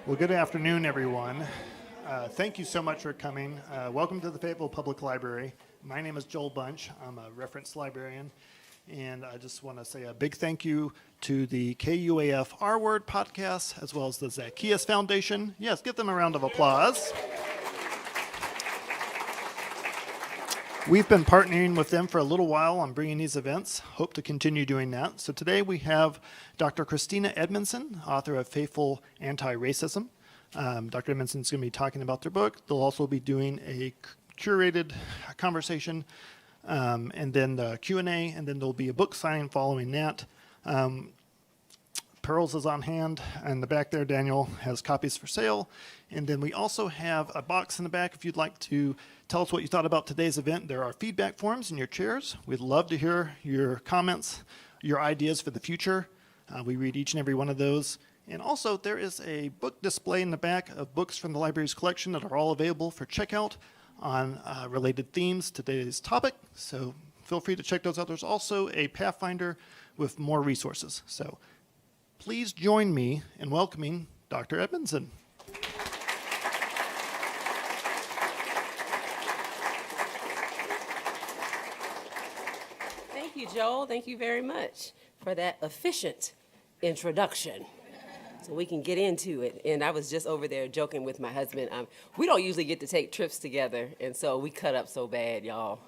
Well, good afternoon, everyone. Thank you so much for coming. Welcome to the Fayetteville Public Library. My name is Joel Bunch. I'm a reference librarian, and I just want to say a big thank you to the KUAF R Word podcast, as well as the Zacchaeus Foundation. Yes, give them a round of applause. We've been partnering with them for a little while on bringing these events. Hope to continue doing that. So today we have Dr. Christina Edmondson, author of Faithful Antiracism. Dr. Edmondson is going to be talking about their book. They'll also be doing a curated conversation, and then the Q&A, and then there'll be a book signing following that. Pearls is on hand, and the back there, Daniel has copies for sale. And then we also have a box in the back if you'd like to tell us what you thought about today's event. There are feedback forms in your chairs. We'd love to hear your comments, your ideas for the future. We read each and every one of those. And also, there is a book display in the back of books from the library's collection that are all available for checkout on related themes to today's topic. So feel free to check those out. There's also a Pathfinder with more resources. So please join me in welcoming Dr. Edmondson. Thank you, Joel. Thank you very much for that efficient introduction. So we can get into it. And I was just over there joking with my husband. We don't usually get to take trips together, and so we cut up so bad, y'all.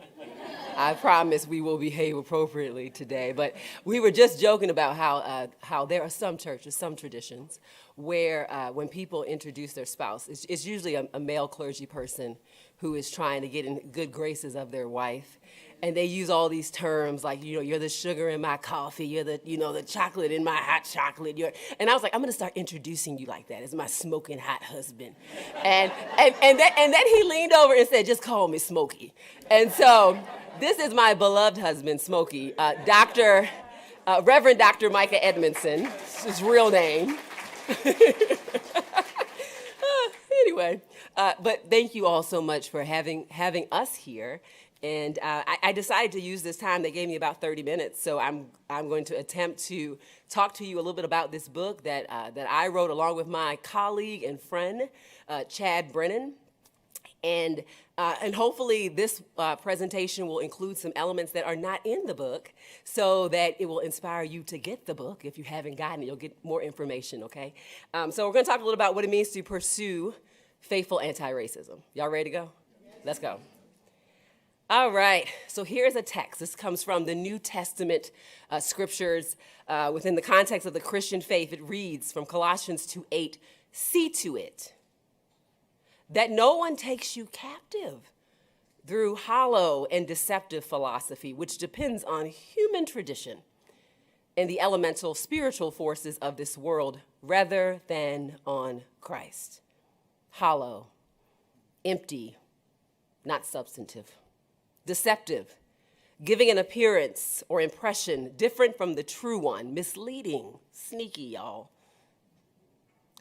I promise we will behave appropriately today. But we were just joking about how there are some churches, some traditions, where when people introduce their spouse, it's usually a male clergy person who is trying to get in good graces of their wife. And they use all these terms like, you're the sugar in my coffee, you're the, the chocolate in my hot chocolate. And I was like, I'm going to start introducing you like that as my smoking hot husband. And then he leaned over and said, just call me Smokey. And so this is my beloved husband, Smokey, Reverend Dr. Micah Edmondson, his real name. Anyway, but thank you all so much for having us here. And I decided to use this time. They gave me about 30 minutes, so I'm going to attempt to talk to you a little bit about this book that I wrote along with my colleague and friend, Chad Brennan. And hopefully this presentation will include some elements that are not in the book so that it will inspire you to get the book. If you haven't gotten it, you'll get more information, okay? So we're going to talk a little about what it means to pursue faithful anti-racism. Y'all ready to go? Let's go. All right, so here's a text. This comes from the New Testament scriptures within the context of the Christian faith. It reads from Colossians 2:8, "See to it that no one takes you captive through hollow and deceptive philosophy, which depends on human tradition and the elemental spiritual forces of this world rather than on Christ." Hollow, empty, not substantive. Deceptive, giving an appearance or impression different from the true one, misleading, sneaky, y'all.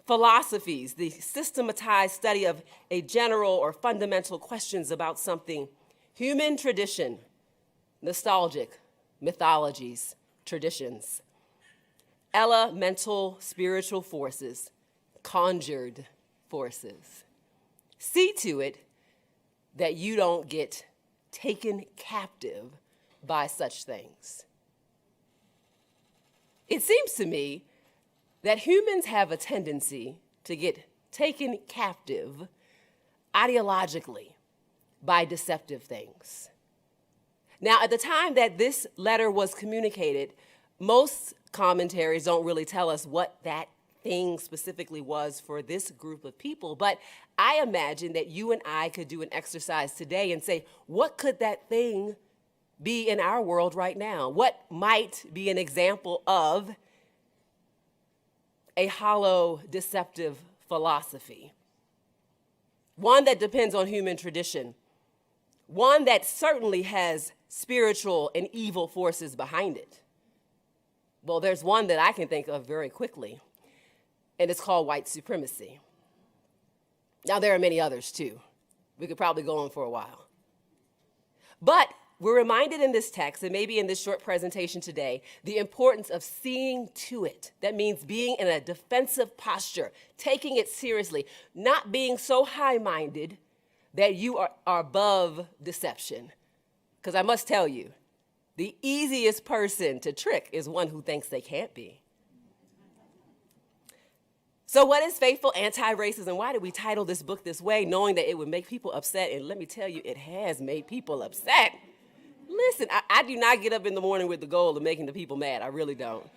Philosophies, the systematized study of a general or fundamental questions about something. Human tradition, nostalgic, mythologies, traditions. Elemental spiritual forces, conjured forces. See to it that you don't get taken captive by such things. It seems to me that humans have a tendency to get taken captive ideologically by deceptive things. Now, at the time that this letter was communicated, most commentaries don't really tell us what that thing specifically was for this group of people, but I imagine that you and I could do an exercise today and say, what could that thing be in our world right now? What might be an example of a hollow, deceptive philosophy? One that depends on human tradition. One that certainly has spiritual and evil forces behind it. Well, there's one that I can think of very quickly, and it's called white supremacy. Now, there are many others, too. We could probably go on for a while. But We're reminded in this text, and maybe in this short presentation today, the importance of seeing to it. That means being in a defensive posture, taking it seriously, not being so high-minded that you are above deception. Because I must tell you, the easiest person to trick is one who thinks they can't be. So what is faithful anti-racism? Why did we title this book this way, knowing that it would make people upset? And let me tell you, it has made people upset. Listen, I do not get up in the morning with the goal of making the people mad. I really don't.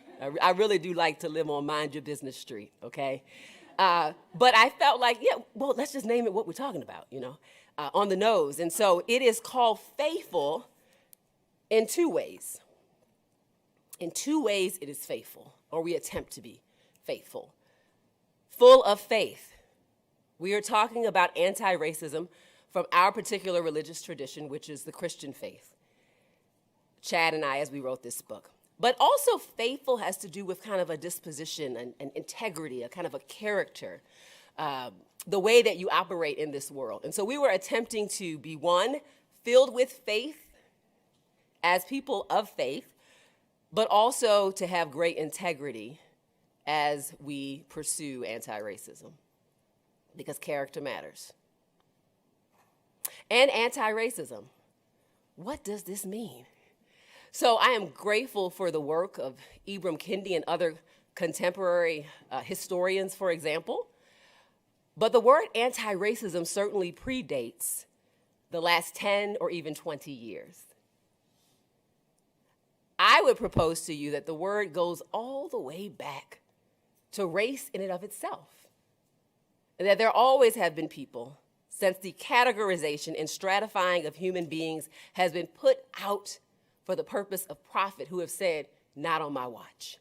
I really do like to live on mind your business street, okay? But I felt like, yeah, well, let's just name it what we're talking about, on the nose. And so it is called Faithful in two ways. In two ways it is faithful, or we attempt to be faithful. Full of faith. We are talking about anti-racism from our particular religious tradition, which is the Christian faith. Chad and I, as we wrote this book. But also faithful has to do with kind of a disposition and integrity, a kind of a character, the way that you operate in this world. And so we were attempting to be, one, filled with faith as people of faith, but also to have great integrity as we pursue anti-racism, because character matters. And anti-racism, what does this mean? So I am grateful for the work of Ibram Kendi and other contemporary historians, for example. But the word anti-racism certainly predates the last 10 or even 20 years. I would propose to you that the word goes all the way back to race in and of itself. And that there always have been people, since the categorization and stratifying of human beings has been put out for the purpose of profit, who have said, not on my watch,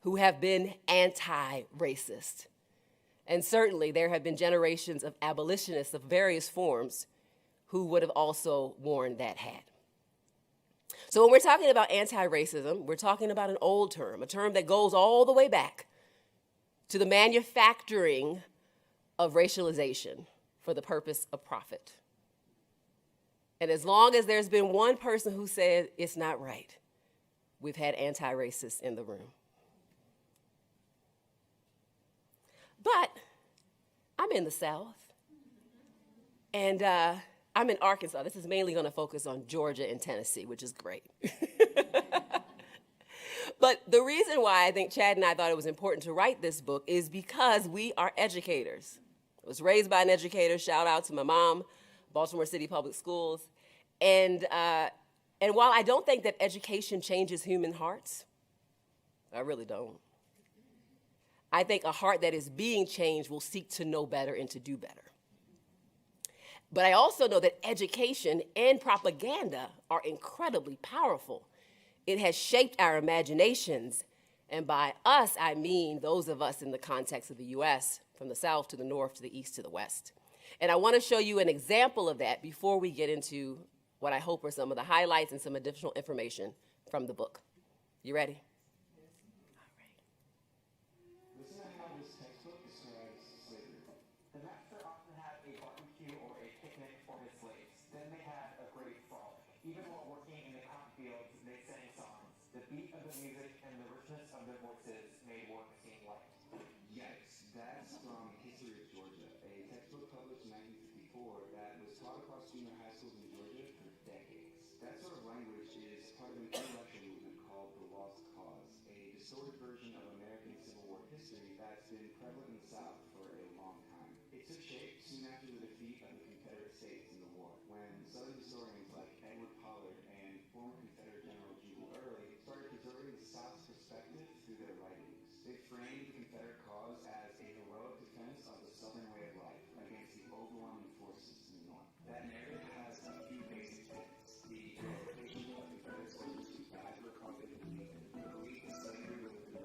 who have been anti-racist. And certainly there have been generations of abolitionists of various forms who would have also worn that hat. So when we're talking about anti-racism, we're talking about an old term, a term that goes all the way back to the manufacturing of racialization for the purpose of profit. And as long as there's been one person who said it's not right, we've had anti-racists in the room. But I'm in the South, and I'm in Arkansas. This is mainly going to focus on Georgia and Tennessee, which is great. But the reason why I think Chad and I thought it was important to write this book is because we are educators. I was raised by an educator. Shout out to my mom, Baltimore City Public Schools. And while I don't think that education changes human hearts, I really don't. I think a heart that is being changed will seek to know better and to do better. But I also know that education and propaganda are incredibly powerful. It has shaped our imaginations, and by us, I mean those of us in the context of the U.S., from the South to the North to the East to the West. And I want to show you an example of that before we get into what I hope are some of the highlights and some additional information from the book. You ready? Listen to how this textbook describes slavery. The master often had a barbecue or a picnic for his slaves. Then they had a great frolic. Even while working in the cotton fields, they sang songs. The beat of the music and the richness of their voices made work seem light. Yikes, that's from History of Georgia, a textbook published in 1954 that was taught across junior high schools in Georgia for decades. That sort of language is part of an intellectual movement called the Lost Cause, a distorted version of American Civil War history that's been prevalent in the South for a long time. It took shape soon after the defeat of the Confederate States in the war, when Southern historians like Edward Pollard and former Confederate General Jubal Early started preserving the South's perspective through their writings. They framed the Confederate cause as a heroic defense of the Southern way of life against the overwhelming forces in the North. That narrative has a few basic tenets: the glorification of Confederate soldiers who died for a cause they believed in, the belief that slavery was the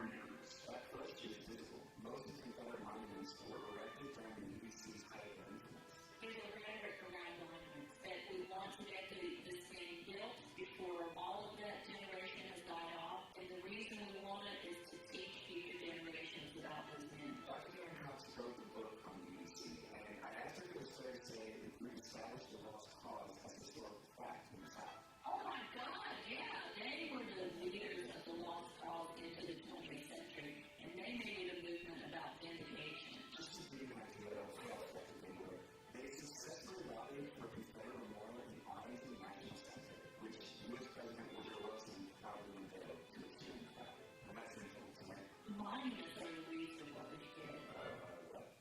more numerous. That first is visible. Most of the Confederate monuments were erected during the UBC's height of influence. There's a rhetoric around monuments that we want to get this thing built before all of that generation has died off. And the reason we want it is to teach future generations about those men. Dr. Karen Cox wrote the book on the UBC, and I asked her if it was fair to say that we established the lost cause as a historical fact in the South. Oh my God, yeah. They were the leaders of the lost cause into the 20th century, and they made a movement about vindication. Just to give you an idea of how effective they were, they successfully lobbied for a Confederate memorial in Arlington National Center, which U.S. President Woodrow Wilson probably unveiled to the student crowd. And that's an influence, right? Monuments are the reason what we did.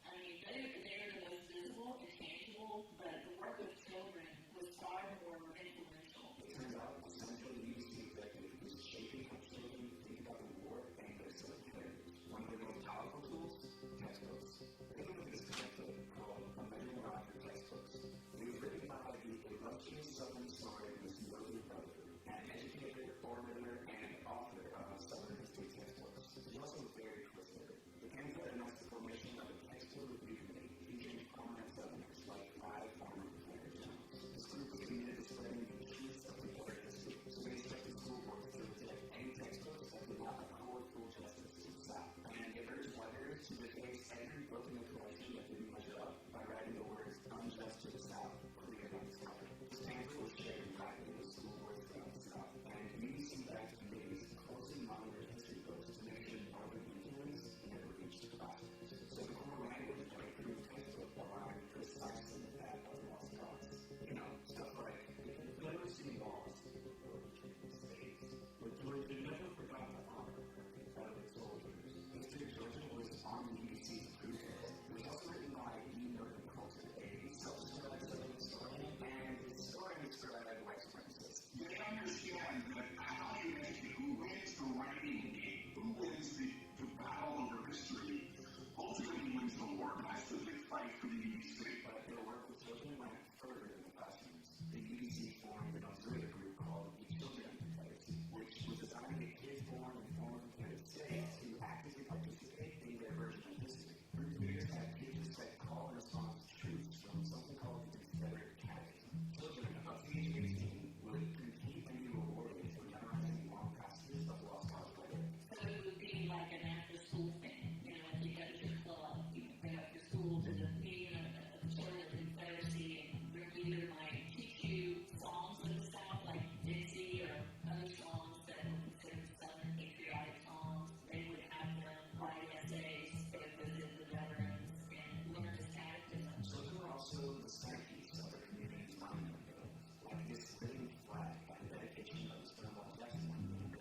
I mean, they're the most visible and tangible, but the work of children was far more influential. It turns out the central UBC executive was shaping how children think about the war and their civil heritage. One of their most powerful tools, textbooks. Think of this pamphlet called A Measure of Honor Textbooks. It was written by the illustrious Southern historian Miss Mildred Rutherford, an educator, orator, and author of Southern history textbooks. She's also very prolific. The pamphlet announced the formation of a textbook review committee featuring prominent Southerners like 5 former Confederate generals. This group was committed to spreading the truth of Confederate history, so they expected school boards to reject any textbooks that did not accord full justice to the South. And it urged letters to replace every book in the collection that didn't measure up by writing the words unjust to the South clear on the cover. This pamphlet was shared widely with school boards throughout the South, and UBC-backed committees closely monitored history books to make sure Northern influence never reached the classrooms. So the core language of a approved textbook aligned precisely with that of the lost cause. You know, stuff like the Confederacy laws were between the states, but Georgia never forgot to honor Confederate soldiers. History of Georgia was on the UBC's approved list. It was also written by E. Northern Coulter, a self-described Southern historian, and his historian described white supremacists. They understand that how you educate, who wins the writing game, who wins the battle over history, ultimately wins the war. That's the big fight for the UBC. But their work with children went further than the classrooms. The UBC formed an auxiliary group called the Children Confederacy, which was designed to get kids born in former Confederate states to actively participate in their version of history. Group leaders had kids recite call and response truths from something called the Confederate Catechism. Children up to the age of 18 would compete and be rewarded for memorizing long passages of lost cause rhetoric. So it would be like an after-school thing. You know, like you go to your club, you bring up your school to the meeting of the Children Confederacy, and your leader might teach you songs of the South, like Dixie or other songs that were considered Southern patriotic songs. They would have them write essays, go visit the veterans, and learn this catechism. Children were also the centerpiece of their community's monument buildings, like this living flag at the dedication of the Stonewall Jackson Monument.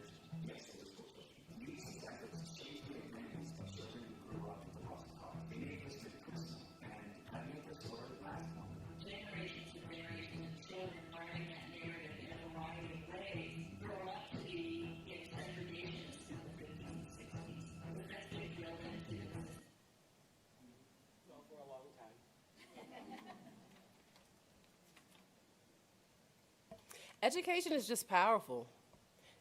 Yes, it was for children. UBC's efforts shaped the opinions of children who grew up with the lost cause. They made history personal, and that made their story last longer. Generations and generations of children learning that narrative in a variety of ways grow up to be segregationists in the 50s and 60s. Because that's been drilled into the system. Well, for a long time. Education is just powerful.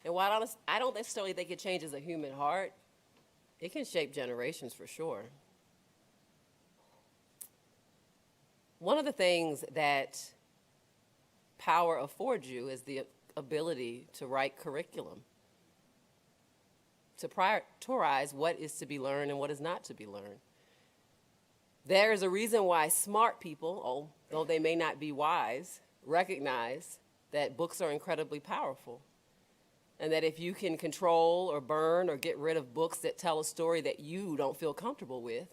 And while I don't necessarily think it changes a human heart, it can shape generations for sure. One of the things that power affords you is the ability to write curriculum, to prioritize what is to be learned and what is not to be learned. There is a reason why smart people, although they may not be wise, recognize that books are incredibly powerful. And that if you can control or burn or get rid of books that tell a story that you don't feel comfortable with,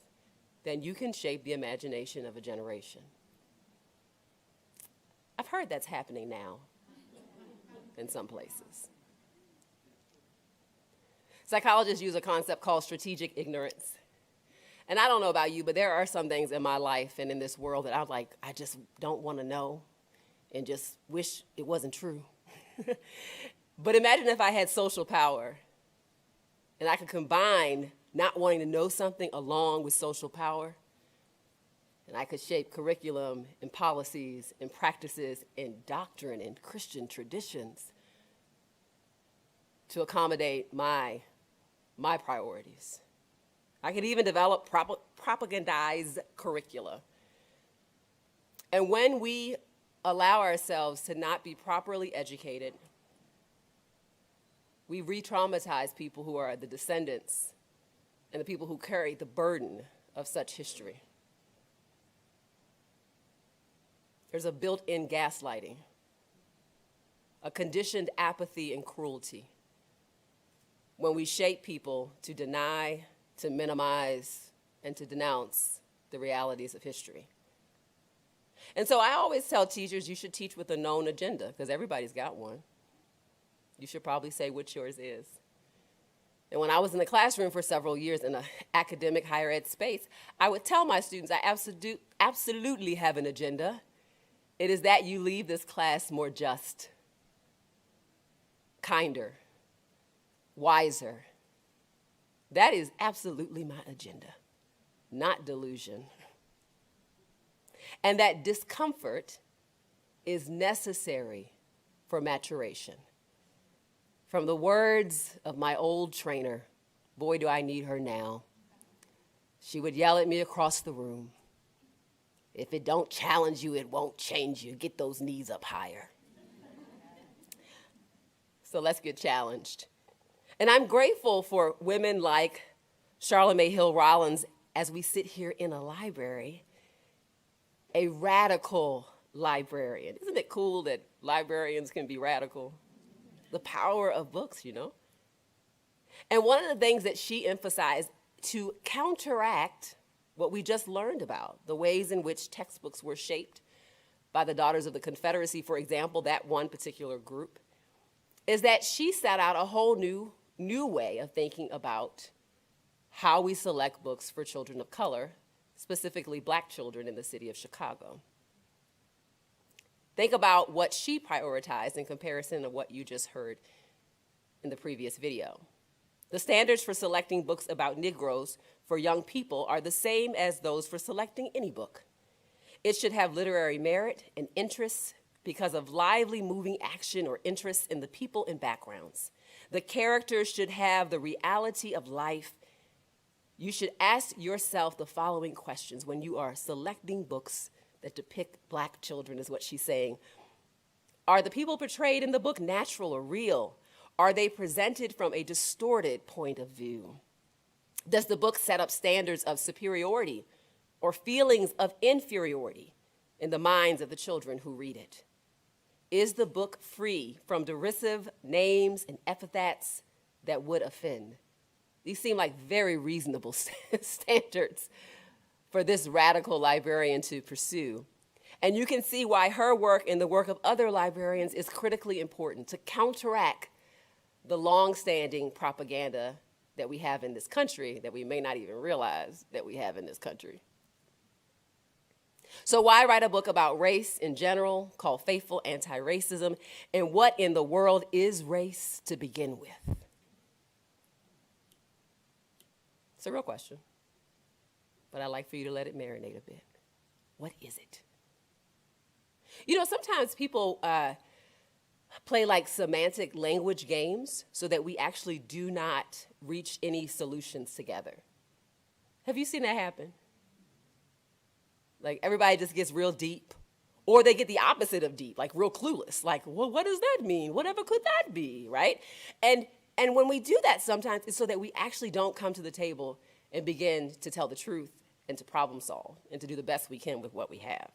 then you can shape the imagination of a generation. I've heard that's happening now in some places. Psychologists use a concept called strategic ignorance. And I don't know about you, but there are some things in my life and in this world that I just don't want to know and just wish it wasn't true. But imagine if I had social power and I could combine not wanting to know something along with social power, and I could shape curriculum and policies and practices and doctrine and Christian traditions to accommodate my my priorities. I could even develop propagandized curricula. And when we allow ourselves to not be properly educated, we re-traumatize people who are the descendants and the people who carry the burden of such history. There's a built-in gaslighting, a conditioned apathy and cruelty when we shape people to deny, to minimize, and to denounce the realities of history. And so I always tell teachers you should teach with a known agenda, because everybody's got one. You should probably say what yours is. And when I was in the classroom for several years in an academic higher ed space, I would tell my students I absolutely have an agenda. It is that you leave this class more just, kinder, wiser. That is absolutely my agenda, not delusion. And that discomfort is necessary for maturation. From the words of my old trainer, boy, do I need her now. She would yell at me across the room, if it don't challenge you, it won't change you. Get those knees up higher. So let's get challenged. And I'm grateful for women like Charlamagne Hill Rollins as we sit here in a library, a radical librarian. Isn't it cool that librarians can be radical? The power of books, you know? And one of the things that she emphasized to counteract what we just learned about, the ways in which textbooks were shaped by the Daughters of the Confederacy, for example, that one particular group, is that she set out a whole new way of thinking about how we select books for children of color, specifically Black children in the city of Chicago. Think about what she prioritized in comparison to what you just heard in the previous video. The standards for selecting books about Negroes for young people are the same as those for selecting any book. It should have literary merit and interests because of lively moving action or interests in the people and backgrounds. The characters should have the reality of life. You should ask yourself the following questions when you are selecting books that depict Black children, is what she's saying. Are the people portrayed in the book natural or real? Are they presented from a distorted point of view? Does the book set up standards of superiority or feelings of inferiority in the minds of the children who read it? Is the book free from derisive names and epithets that would offend? These seem like very reasonable standards for this radical librarian to pursue. And you can see why her work and the work of other librarians is critically important to counteract the long-standing propaganda that we have in this country that we may not even realize that we have in this country. So why write a book about race in general called Faithful Antiracism? And what in the world is race to begin with? It's a real question, but I'd like for you to let it marinate a bit. What is it? You know, sometimes people play like semantic language games so that we actually do not reach any solutions together. Have you seen that happen? Like everybody just gets real deep, or they get the opposite of deep, like real clueless. Like, well, what does that mean? Whatever could that be, right? And when we do that sometimes, it's so that we actually don't come to the table and begin to tell the truth and to problem solve and to do the best we can with what we have.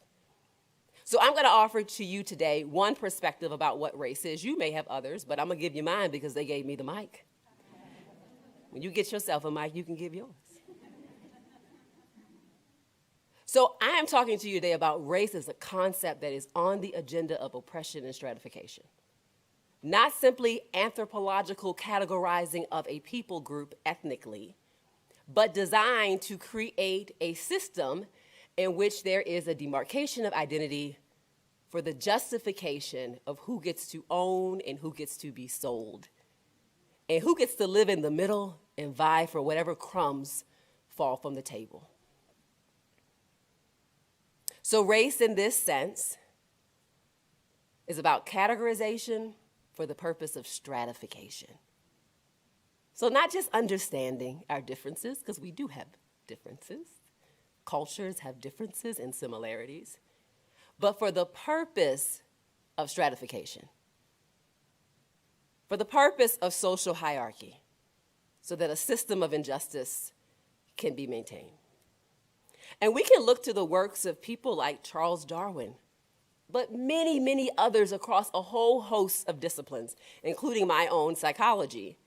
So I'm going to offer to you today one perspective about what race is. You may have others, but I'm going to give you mine because they gave me the mic. When you get yourself a mic, you can give yours. So I am talking to you today about race as a concept that is on the agenda of oppression and stratification. Not simply anthropological categorizing of a people group ethnically, but designed to create a system in which there is a demarcation of identity for the justification of who gets to own and who gets to be sold, and who gets to live in the middle and vie for whatever crumbs fall from the table. So race in this sense is about categorization for the purpose of stratification. So not just understanding our differences, because we do have differences. Cultures have differences and similarities, but for the purpose of stratification, for the purpose of social hierarchy, so that a system of injustice can be maintained. And we can look to the works of people like Charles Darwin, but many, many others across a whole host of disciplines, including my own psychology,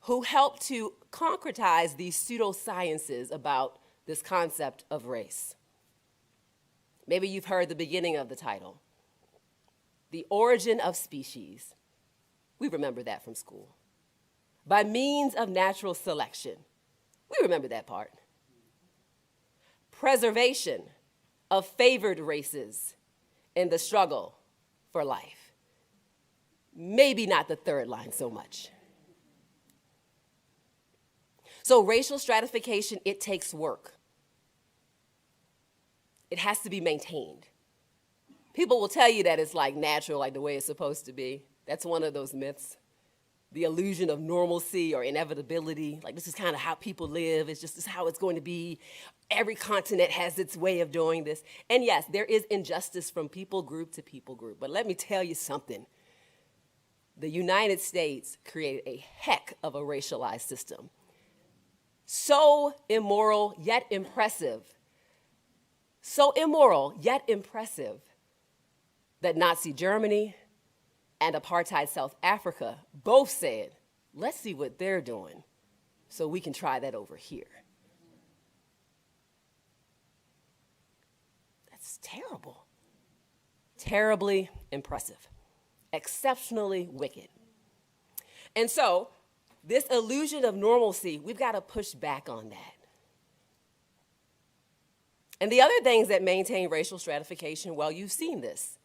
who helped to concretize these pseudosciences about this concept of race. Maybe you've heard the beginning of the title, The Origin of Species. We remember that from school. By means of natural selection. We remember that part. Preservation of favored races in the struggle for life. Maybe not the third line so much. So racial stratification, it takes work. It has to be maintained. People will tell you that it's like natural, like the way it's supposed to be. That's one of those myths. The illusion of normalcy or inevitability, like this is kind of how people live, it's just this is how it's going to be. Every continent has its way of doing this. And yes, there is injustice from people group to people group, but let me tell you something. The United States created a heck of a racialized system. So immoral, yet impressive. So immoral, yet impressive, that Nazi Germany and apartheid South Africa both said, let's see what they're doing so we can try that over here. That's terrible. Terribly impressive. Exceptionally wicked. And so, this illusion of normalcy, we've got to push back on that. And the other things that maintain racial stratification, well, you've seen this.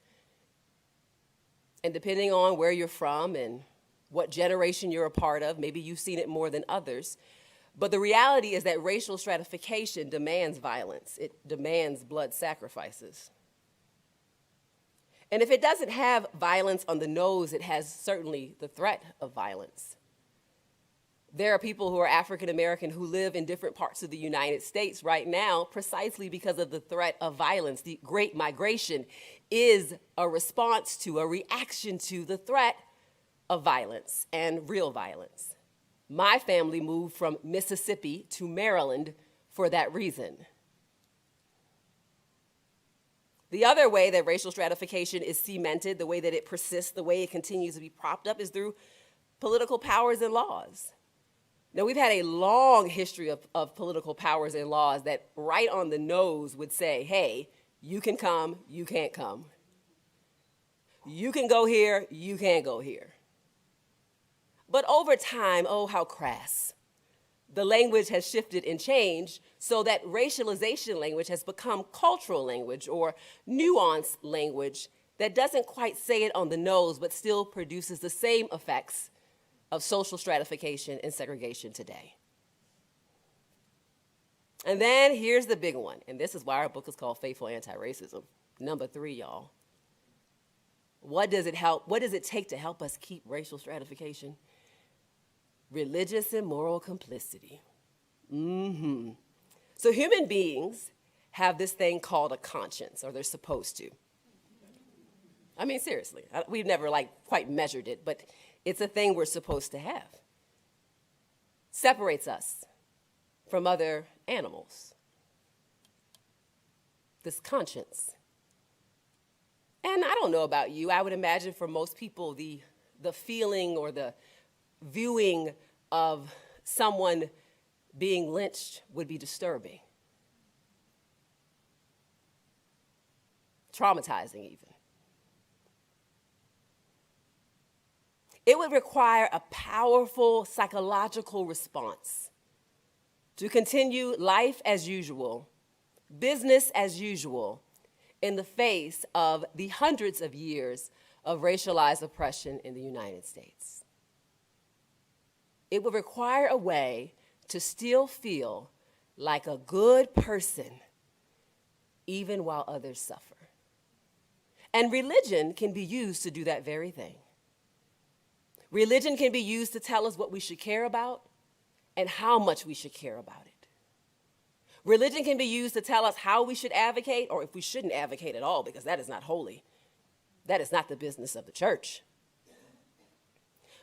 And depending on where you're from and what generation you're a part of, maybe you've seen it more than others. But the reality is that racial stratification demands violence. It demands blood sacrifices. And if it doesn't have violence on the nose, it has certainly the threat of violence. There are people who are African American who live in different parts of the United States right now precisely because of the threat of violence. The Great Migration is a response to, a reaction to the threat of violence and real violence. My family moved from Mississippi to Maryland for that reason. The other way that racial stratification is cemented, the way that it persists, the way it continues to be propped up is through political powers and laws. Now, we've had a long history of political powers and laws that right on the nose would say, hey, you can come, you can't come. You can go here, you can't go here. But over time, oh, how crass. The language has shifted and changed so that racialization language has become cultural language or nuanced language that doesn't quite say it on the nose but still produces the same effects of social stratification and segregation today. And then here's the big one, and this is why our book is called Faithful Antiracism. Number 3, y'all. What does it take to help us keep racial stratification? Religious and moral complicity. So human beings have this thing called a conscience, or they're supposed to. I mean, seriously, we've never quite measured it, but it's a thing we're supposed to have. Separates us from other animals. This conscience. And I don't know about you, I would imagine for most people the feeling or the viewing of someone being lynched would be disturbing. Traumatizing even. It would require a powerful psychological response to continue life as usual, business as usual, in the face of the hundreds of years of racialized oppression in the United States. It would require a way to still feel like a good person, even while others suffer. And religion can be used to do that very thing. Religion can be used to tell us what we should care about and how much we should care about it. Religion can be used to tell us how we should advocate or if we shouldn't advocate at all, because that is not holy. That is not the business of the church.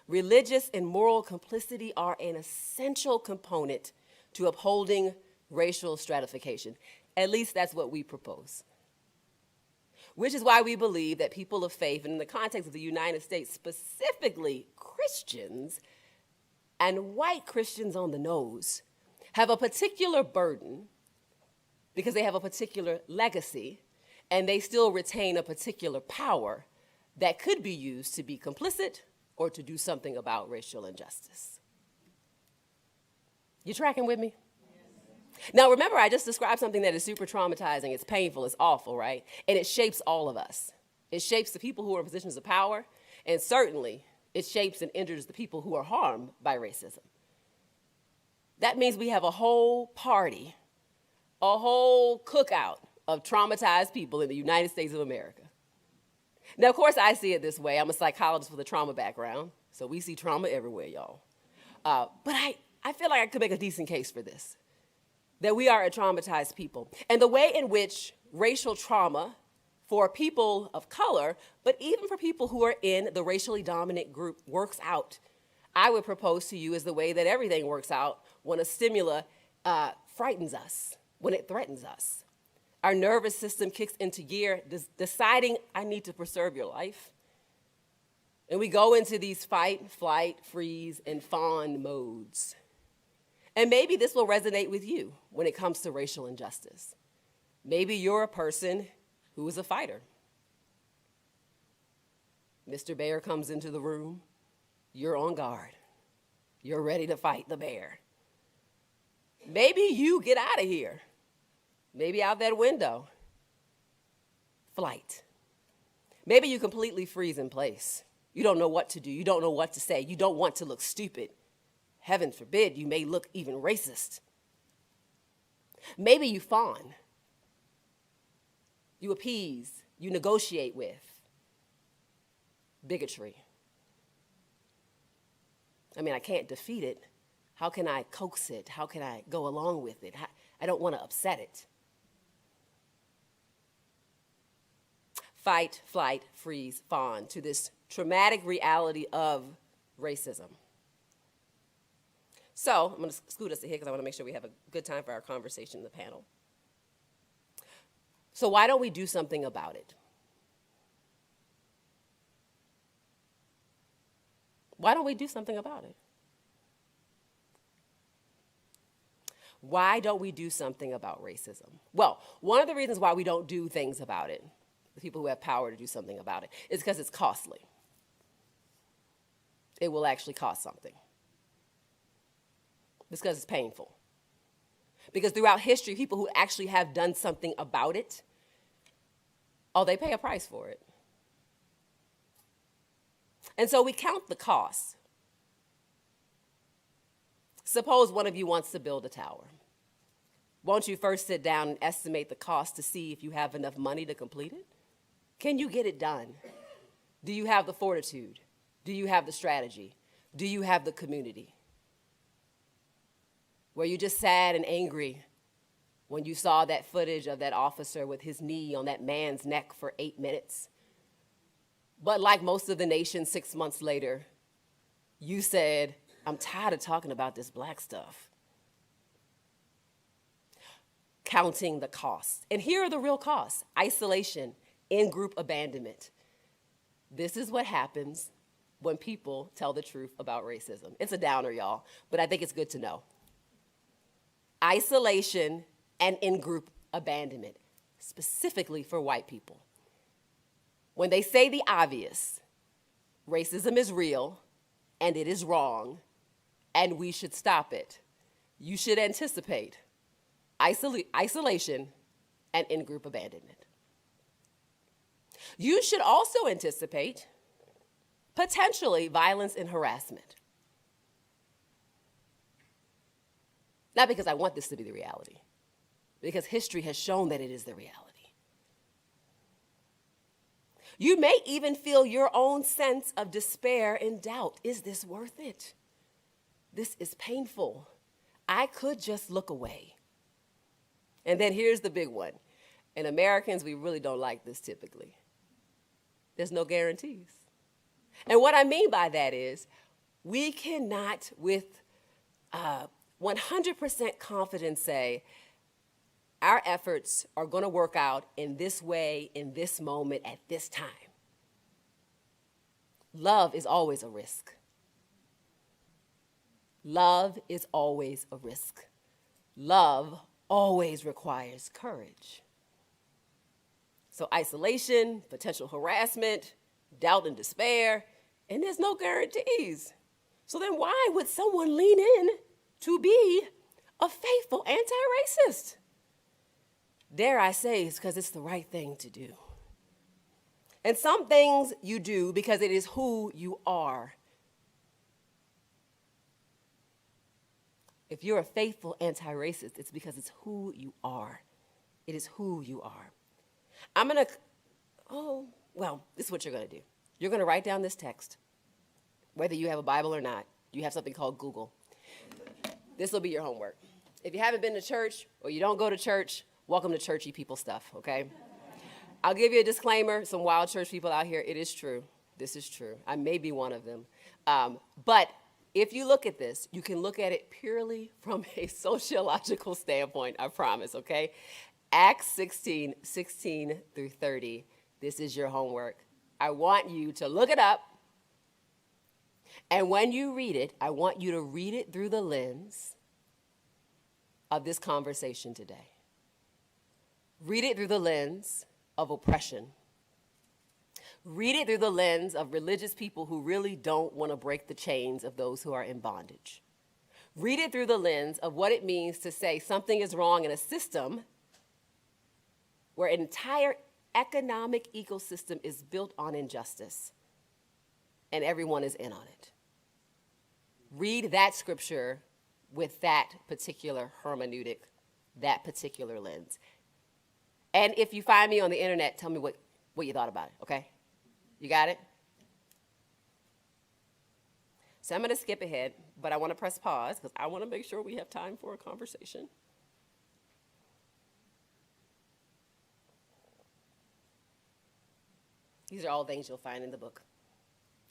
Religious and moral complicity are an essential component to upholding racial stratification. At least that's what we propose. Which is why we believe that people of faith, and in the context of the United States, specifically Christians and white Christians on the nose, have a particular burden because they have a particular legacy and they still retain a particular power that could be used to be complicit or to do something about racial injustice. You tracking with me? Now, remember, I just described something that is super traumatizing. It's painful. It's awful, right? And it shapes all of us. It shapes the people who are in positions of power, and certainly it shapes and injures the people who are harmed by racism. That means we have a whole party, a whole cookout of traumatized people in the United States of America. Now, of course, I see it this way. I'm a psychologist with a trauma background, so we see trauma everywhere, y'all. But I feel like I could make a decent case for this, that we are a traumatized people. And the way in which racial trauma for people of color, but even for people who are in the racially dominant group, works out, I would propose to you is the way that everything works out when a stimuli frightens us, when it threatens us. Our nervous system kicks into gear, deciding I need to preserve your life. And we go into these fight, flight, freeze, and fawn modes. And maybe this will resonate with you when it comes to racial injustice. Maybe you're a person who is a fighter. Mr. Bear comes into the room, you're on guard. You're ready to fight the bear. Maybe you get out of here. Maybe out that window. Flight. Maybe you completely freeze in place. You don't know what to do. You don't know what to say. You don't want to look stupid. Heaven forbid, you may look even racist. Maybe you fawn. You appease. You negotiate with bigotry. I mean, I can't defeat it. How can I coax it? How can I go along with it? I don't want to upset it. Fight, flight, freeze, fawn to this traumatic reality of racism. So I'm going to scoot us ahead because I want to make sure we have a good time for our conversation in the panel. So why don't we do something about it? Why don't we do something about it? Why don't we do something about racism? Well, one of the reasons why we don't do things about it, the people who have power to do something about it, is because it's costly. It will actually cost something. It's because it's painful. Because throughout history, people who actually have done something about it, they pay a price for it. And so we count the costs. Suppose one of you wants to build a tower. Won't you first sit down and estimate the cost to see if you have enough money to complete it? Can you get it done? Do you have the fortitude? Do you have the strategy? Do you have the community? Were you just sad and angry when you saw that footage of that officer with his knee on that man's neck for 8 minutes? But like most of the nation, 6 months later, you said, I'm tired of talking about this black stuff. Counting the costs. And here are the real costs: isolation, in-group abandonment. This is what happens when people tell the truth about racism. It's a downer, y'all, but I think it's good to know. Isolation and in-group abandonment, specifically for white people. When they say the obvious, racism is real and it is wrong and we should stop it, you should anticipate isolation and in-group abandonment. You should also anticipate potentially violence and harassment. Not because I want this to be the reality, because history has shown that it is the reality. You may even feel your own sense of despair and doubt. Is this worth it? This is painful. I could just look away. And then here's the big one. And Americans, we really don't like this typically. There's no guarantees. And what I mean by that is we cannot with 100% confidence say our efforts are going to work out in this way, in this moment, at this time. Love is always a risk. Love is always a risk. Love always requires courage. So isolation, potential harassment, doubt and despair, and there's no guarantees. So then why would someone lean in to be a faithful anti-racist? Dare I say it's because it's the right thing to do. And some things you do because it is who you are. If you're a faithful anti-racist, it's because it's who you are. It is who you are. This is what you're going to do. You're going to write down this text, whether you have a Bible or not. You have something called Google. This will be your homework. If you haven't been to church or you don't go to church, welcome to churchy people stuff, okay? I'll give you a disclaimer. Some wild church people out here, it is true. This is true. I may be one of them. But if you look at this, you can look at it purely from a sociological standpoint, I promise, okay? Acts 16, 16 through 30, this is your homework. I want you to look it up. And when you read it, I want you to read it through the lens of this conversation today. Read it through the lens of oppression. Read it through the lens of religious people who really don't want to break the chains of those who are in bondage. Read it through the lens of what it means to say something is wrong in a system where an entire economic ecosystem is built on injustice and everyone is in on it. Read that scripture with that particular hermeneutic, that particular lens. And if you find me on the internet, tell me what you thought about it, okay? You got it? So I'm going to skip ahead, but I want to press pause because I want to make sure we have time for a conversation. These are all things you'll find in the book.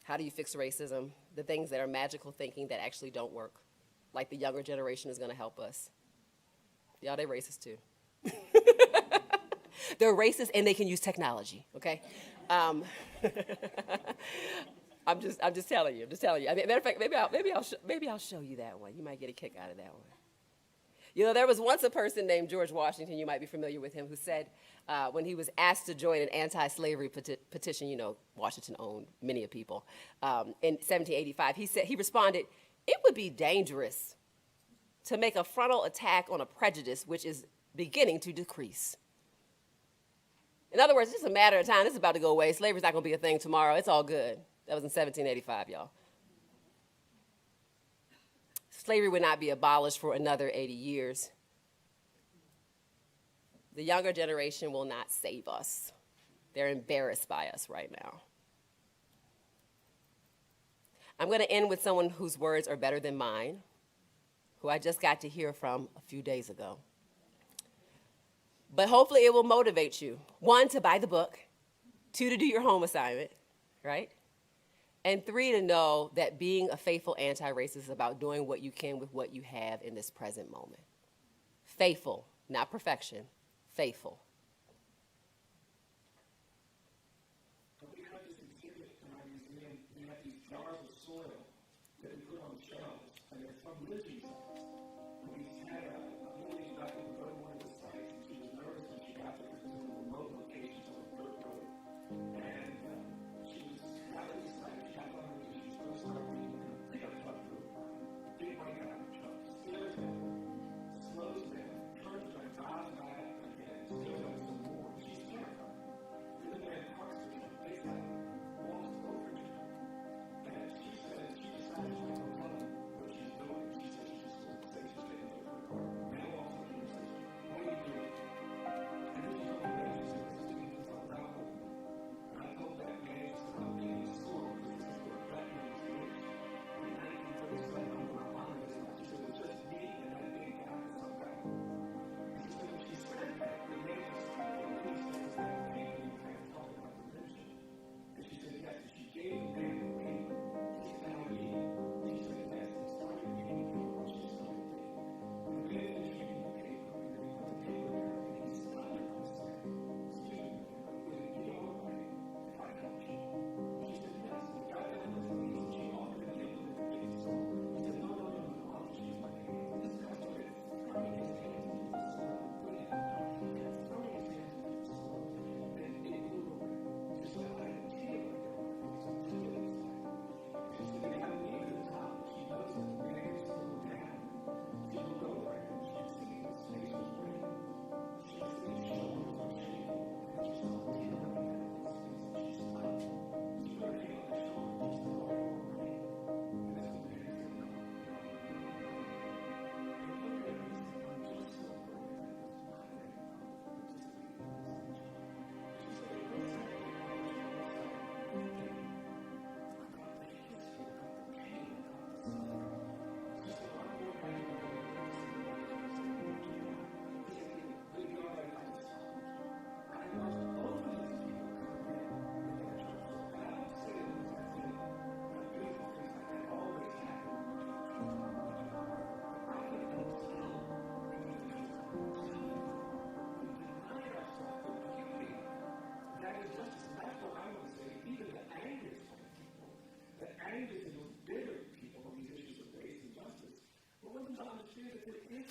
How do you fix racism? The things that are magical thinking that actually don't work. Like the younger generation is going to help us. Yeah, they're racist too. They're racist and they can use technology, okay? I'm just telling you. I mean, matter of fact, maybe I'll show you that one. You might get a kick out of that one. You know, there was once a person named George Washington, you might be familiar with him, who said when he was asked to join an anti-slavery petition, you know, Washington owned many people, in 1785, he responded, "It would be dangerous to make a frontal attack on a prejudice which is beginning to decrease." In other words, it's just a matter of time. This is about to go away. Slavery's not going to be a thing tomorrow. It's all good. That was in 1785, y'all. Slavery would not be abolished for another 80 years. The younger generation will not save us. They're embarrassed by us right now. I'm going to end with someone whose words are better than mine, who I just got to hear from a few days ago. But hopefully it will motivate you. 1, to buy the book. 2, to do your home assignment, right? And 3, to know that being a faithful anti-racist is about doing what you can with what you have in this present moment. Faithful, not perfection, faithful. We have this exhibit in our museum. We have these jars of soil that we put on the shelves, and they're from lynching sites. We had a lady back in the one of the sites, and she was nervous when she got there because it was a remote location on a dirt road. And she was out of the site. She got on her knees. She was going to start reading and a pickup truck drove by. Big white guy in the truck stares at her, slows down, turns around, dives back again, stares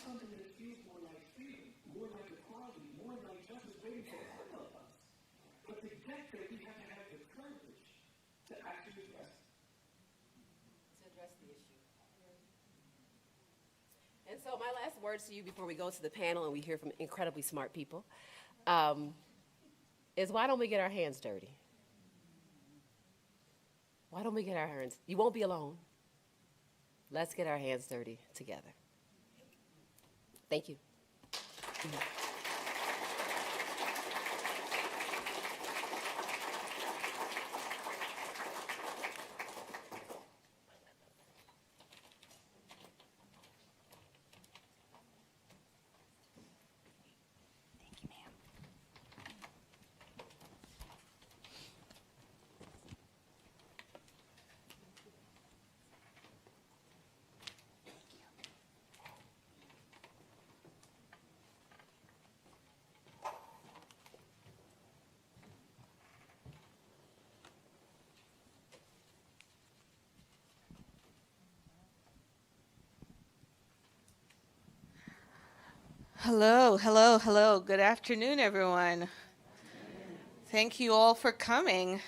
something that feels more like freedom, more like equality, more like justice waiting for all of us. But to get there, we have to have the courage to actually address it. The issue. And so my last words to you before we go to the panel and we hear from incredibly smart people is why don't we get our hands dirty? Why don't we get our hands? You won't be alone. Let's get our hands dirty together. Thank you. Hello, hello, hello. Good afternoon, everyone. Thank you all for coming.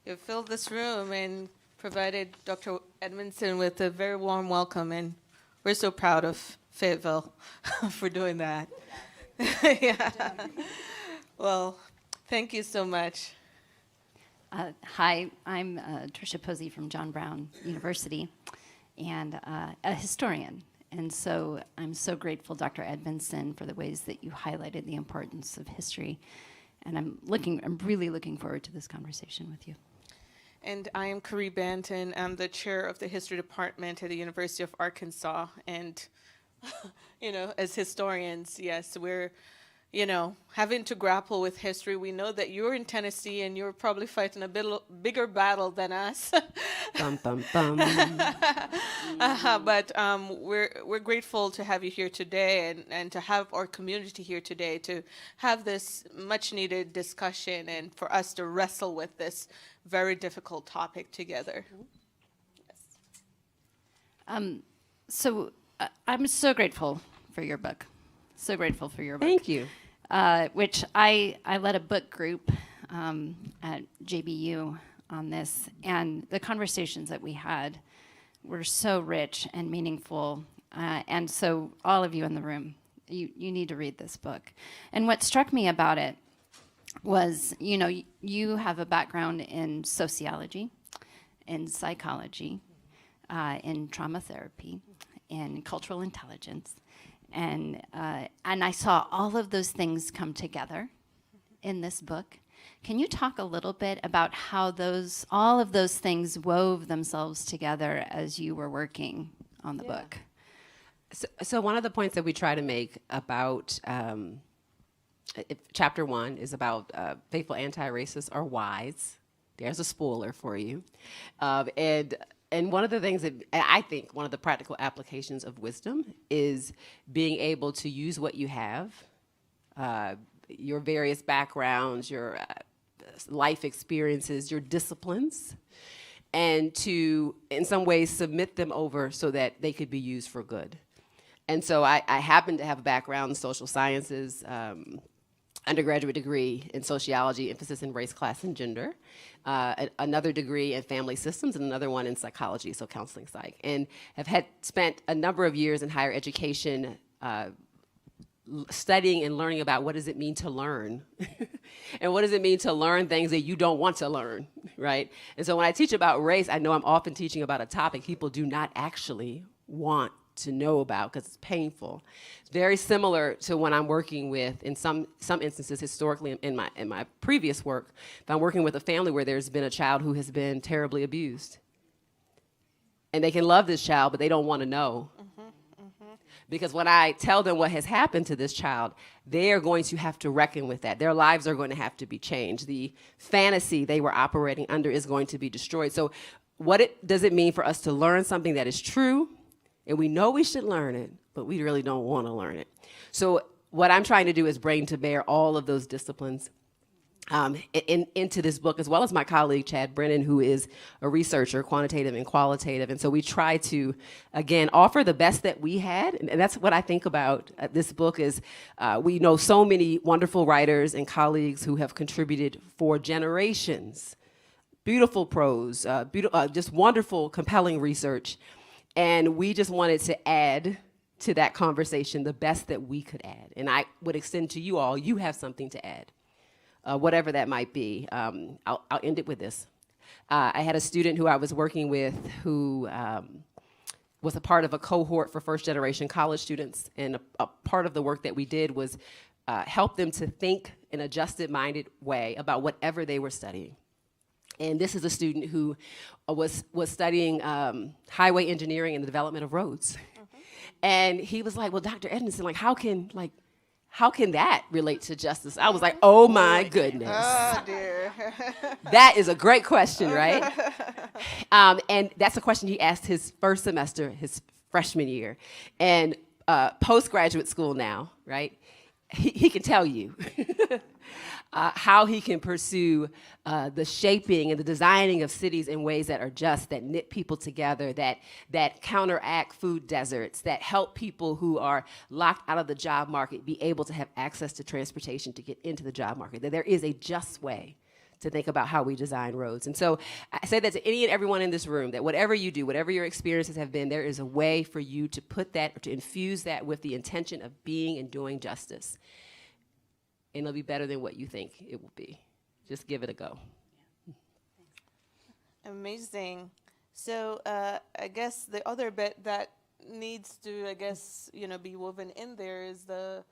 You've filled this room and provided Dr. Edmondson with a very warm welcome, and we're so proud of Fayetteville for doing that. Yeah. Well, thank you so much. Hi, I'm Tricia Posey from John Brown University, and a historian. And so I'm so grateful, Dr. Edmondson, for the ways that you highlighted the importance of history. And I'm really looking forward to this conversation with you. And I am Carrie Banton. I'm the chair of the history department at the University of Arkansas. And, as historians, yes, we're, having to grapple with history. We know that you're in Tennessee and you're probably fighting a bigger battle than us. Bum, bum, bum. But we're grateful to have you here today and to have our community here today to have this much needed discussion and for us to wrestle with this very difficult topic together. I'm so grateful for your book. So grateful for your book. Thank you. Which I led a book group at JBU on this, and the conversations that we had were so rich and meaningful. And so all of you in the room, you need to read this book. And what struck me about it was, you have a background in sociology, in psychology, in trauma therapy, in cultural intelligence. And I saw all of those things come together in this book. Can you talk a little bit about how all of those things wove themselves together as you were working on the book? So one of the points that we try to make about chapter 1 is about faithful anti-racists are wise. There's a spoiler for you. And one of the things that I think one of the practical applications of wisdom is being able to use what you have, your various backgrounds, your life experiences, your disciplines, and to, in some ways, submit them over so that they could be used for good. And so I happen to have a background in social sciences, undergraduate degree in sociology, emphasis in race, class, and gender, another degree in family systems, and another one in psychology, so counseling psych, and have spent a number of years in higher education studying and learning about what does it mean to learn, and what does it mean to learn things that you don't want to learn, right? And so when I teach about race, I know I'm often teaching about a topic people do not actually want to know about because it's painful. It's very similar to when I'm working with, in some instances historically in my previous work, if I'm working with a family where there's been a child who has been terribly abused. And they can love this child, but they don't want to know. Because when I tell them what has happened to this child, they are going to have to reckon with that. Their lives are going to have to be changed. The fantasy they were operating under is going to be destroyed. So does it mean for us to learn something that is true? And we know we should learn it, but we really don't want to learn it. So what I'm trying to do is bring to bear all of those disciplines into this book, as well as my colleague, Chad Brennan, who is a researcher, quantitative and qualitative. And so we try to, again, offer the best that we had. And that's what I think about this book is we know so many wonderful writers and colleagues who have contributed for generations. Beautiful prose, just wonderful, compelling research. And we just wanted to add to that conversation the best that we could add. And I would extend to you all, you have something to add. Whatever that might be. I'll end it with this. I had a student who I was working with who was a part of a cohort for first-generation college students, and a part of the work that we did was help them to think in a justice-minded way about whatever they were studying. And this is a student who was studying highway engineering and the development of roads. And he was like, well, Dr. Edmondson, how can that relate to justice? I was like, oh my goodness. Oh, dear. That is a great question, right? And that's a question he asked his first semester, his freshman year. And postgraduate school now, right? He can tell you how he can pursue the shaping and the designing of cities in ways that are just, that knit people together, that counteract food deserts, that help people who are locked out of the job market be able to have access to transportation to get into the job market, that there is a just way to think about how we design roads. And so I say that to any and everyone in this room, that whatever you do, whatever your experiences have been, there is a way for you to put that, or to infuse that with the intention of being and doing justice. And it'll be better than what you think it will be. Just give it a go. Amazing. So I guess the other bit that needs to, be woven in there is the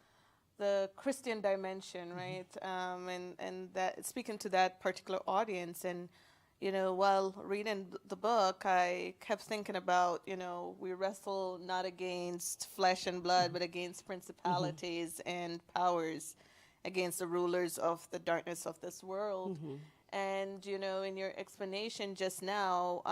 Christian dimension, right? And that, speaking to that particular audience, and while reading the book, I kept thinking about, we wrestle not against flesh and blood, but against principalities and powers, against the rulers of the darkness of this world. And, in your explanation just now,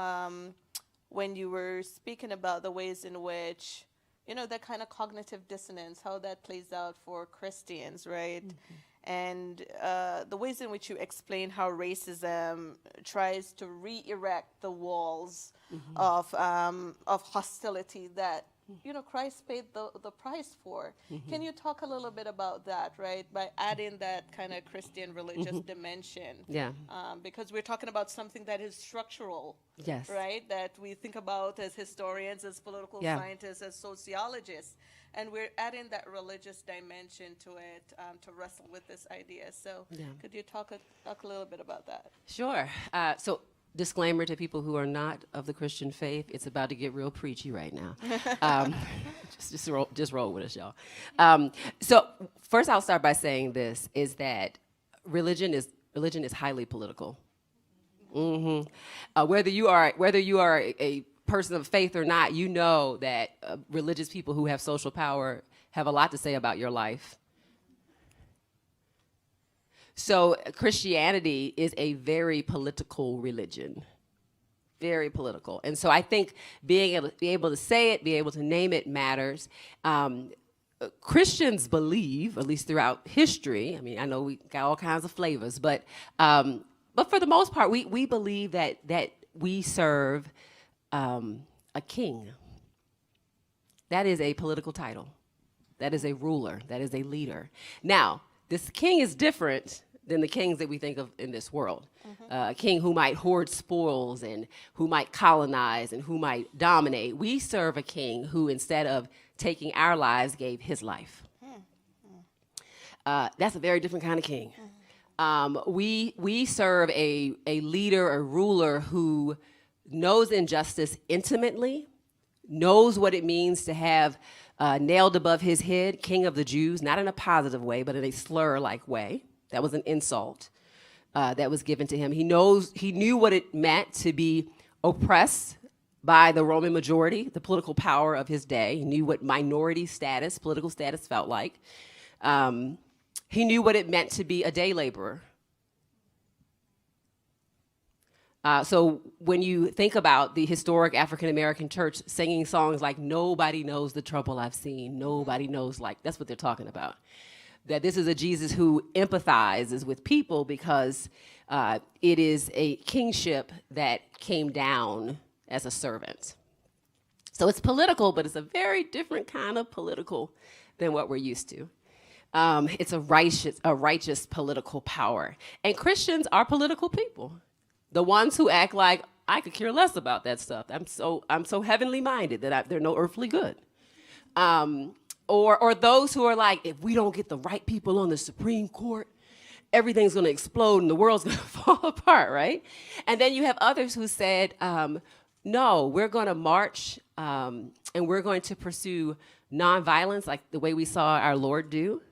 when you were speaking about the ways in which, that kind of cognitive dissonance, how that plays out for Christians, right? And the ways in which you explain how racism tries to re-erect the walls of hostility that Christ paid the price for. Can you talk a little bit about that, right? By adding that kind of Christian religious dimension. Yeah. Because we're talking about something that is structural. Yes. Right? That we think about as historians, as political scientists, as sociologists. And we're adding that religious dimension to it to wrestle with this idea. So could you talk a little bit about that? Sure. So disclaimer to people who are not of the Christian faith, it's about to get real preachy right now. Just roll with us, y'all. So first I'll start by saying this, is that religion is highly political. Whether you are a person of faith or not, you know that religious people who have social power have a lot to say about your life. So Christianity is a very political religion, very political. And so I think being able to say it, be able to name it matters. Christians believe, at least throughout history, I mean, I know we got all kinds of flavors, but for the most part, we believe that we serve a king. That is a political title. That is a ruler. That is a leader. Now, this king is different than the kings that we think of in this world. A king who might hoard spoils and who might colonize and who might dominate. We serve a king who, instead of taking our lives, gave his life. That's a very different kind of king. We serve a leader, a ruler who knows injustice intimately, knows what it means to have nailed above his head, King of the Jews, not in a positive way, but in a slur-like way. That was an insult that was given to him. He knew what it meant to be oppressed by the Roman majority, the political power of his day. He knew what minority status, political status felt like. He knew what it meant to be a day laborer. So when you think about the historic African-American church singing songs like "Nobody Knows the Trouble I've Seen," nobody knows, like, that's what they're talking about. that this is a Jesus who empathizes with people because it is a kingship that came down as a servant. So it's political, but it's a very different kind of political than what we're used to. It's a righteous political power. And Christians are political people. The ones who act like, I could care less about that stuff. I'm so heavenly minded that they're no earthly good. Or those who are like, if we don't get the right people on the Supreme Court, everything's going to explode and the world's going to fall apart, right? And then you have others who said, no, we're going to march and we're going to pursue nonviolence like the way we saw our Lord do.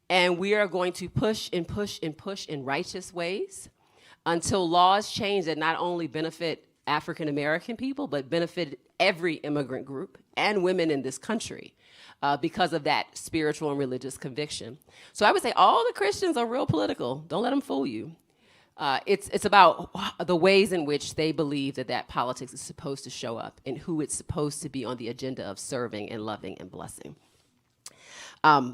And we are going to push and push and push in righteous ways until laws change that not only benefit African American people, but benefit every immigrant group and women in this country because of that spiritual and religious conviction. So I would say all the Christians are real political. Don't let them fool you. It's about the ways in which they believe that politics is supposed to show up and who it's supposed to be on the agenda of serving and loving and blessing.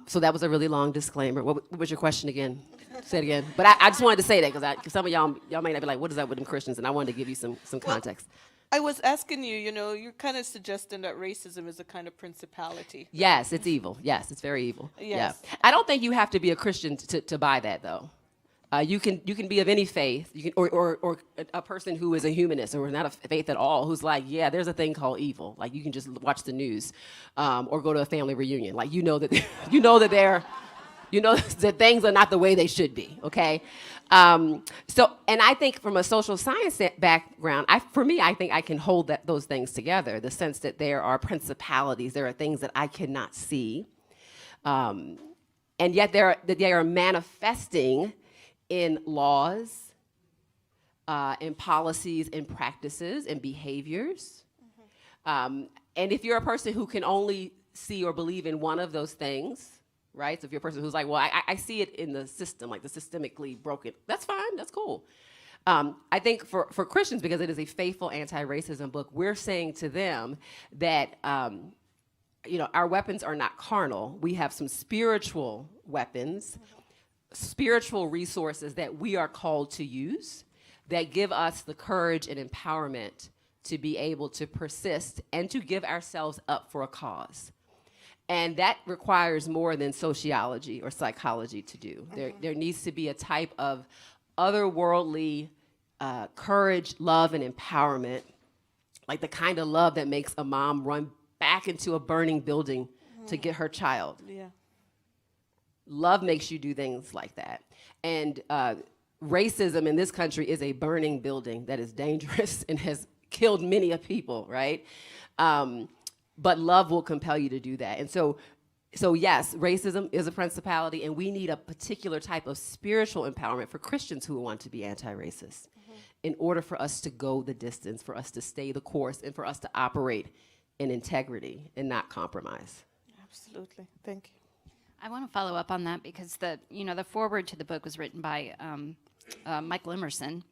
So that was a really long disclaimer. What was your question again? Say it again. But I just wanted to say that because some of y'all may not be like, what is that with them Christians? And I wanted to give you some context. I was asking you, you're kind of suggesting that racism is a kind of principality. Yes, it's evil. Yes, it's very evil. Yes. Yeah. I don't think you have to be a Christian to buy that, though. You can be of any faith, or a person who is a humanist or not a faith at all, who's like, yeah, there's a thing called evil. Like you can just watch the news, or go to a family reunion. Like that things are not the way they should be. Okay, and I think from a social science background, I think I can hold those things together. The sense that there are principalities, there are things that I cannot see, and yet they are manifesting in laws, in policies, in practices, in behaviors. And if you're a person who can only see or believe in one of those things, right? So if you're a person who's like, well, I see it in the system, like the systemically broken, that's fine, that's cool. I think for Christians, because it is a faithful anti-racism book, we're saying to them that our weapons are not carnal. We have some spiritual weapons, spiritual resources that we are called to use that give us the courage and empowerment to be able to persist and to give ourselves up for a cause. And that requires more than sociology or psychology to do. There needs to be a type of otherworldly courage, love, and empowerment, like the kind of love that makes a mom run back into a burning building to get her child. Yeah. Love makes you do things like that. And racism in this country is a burning building that is dangerous and has killed many a people, right? But love will compel you to do that. And so yes, racism is a principality, and we need a particular type of spiritual empowerment for Christians who want to be anti-racist in order for us to go the distance, for us to stay the course, and for us to operate in integrity and not compromise. Absolutely. Thank you. I want to follow up on that because the foreword to the book was written by Michael Emerson,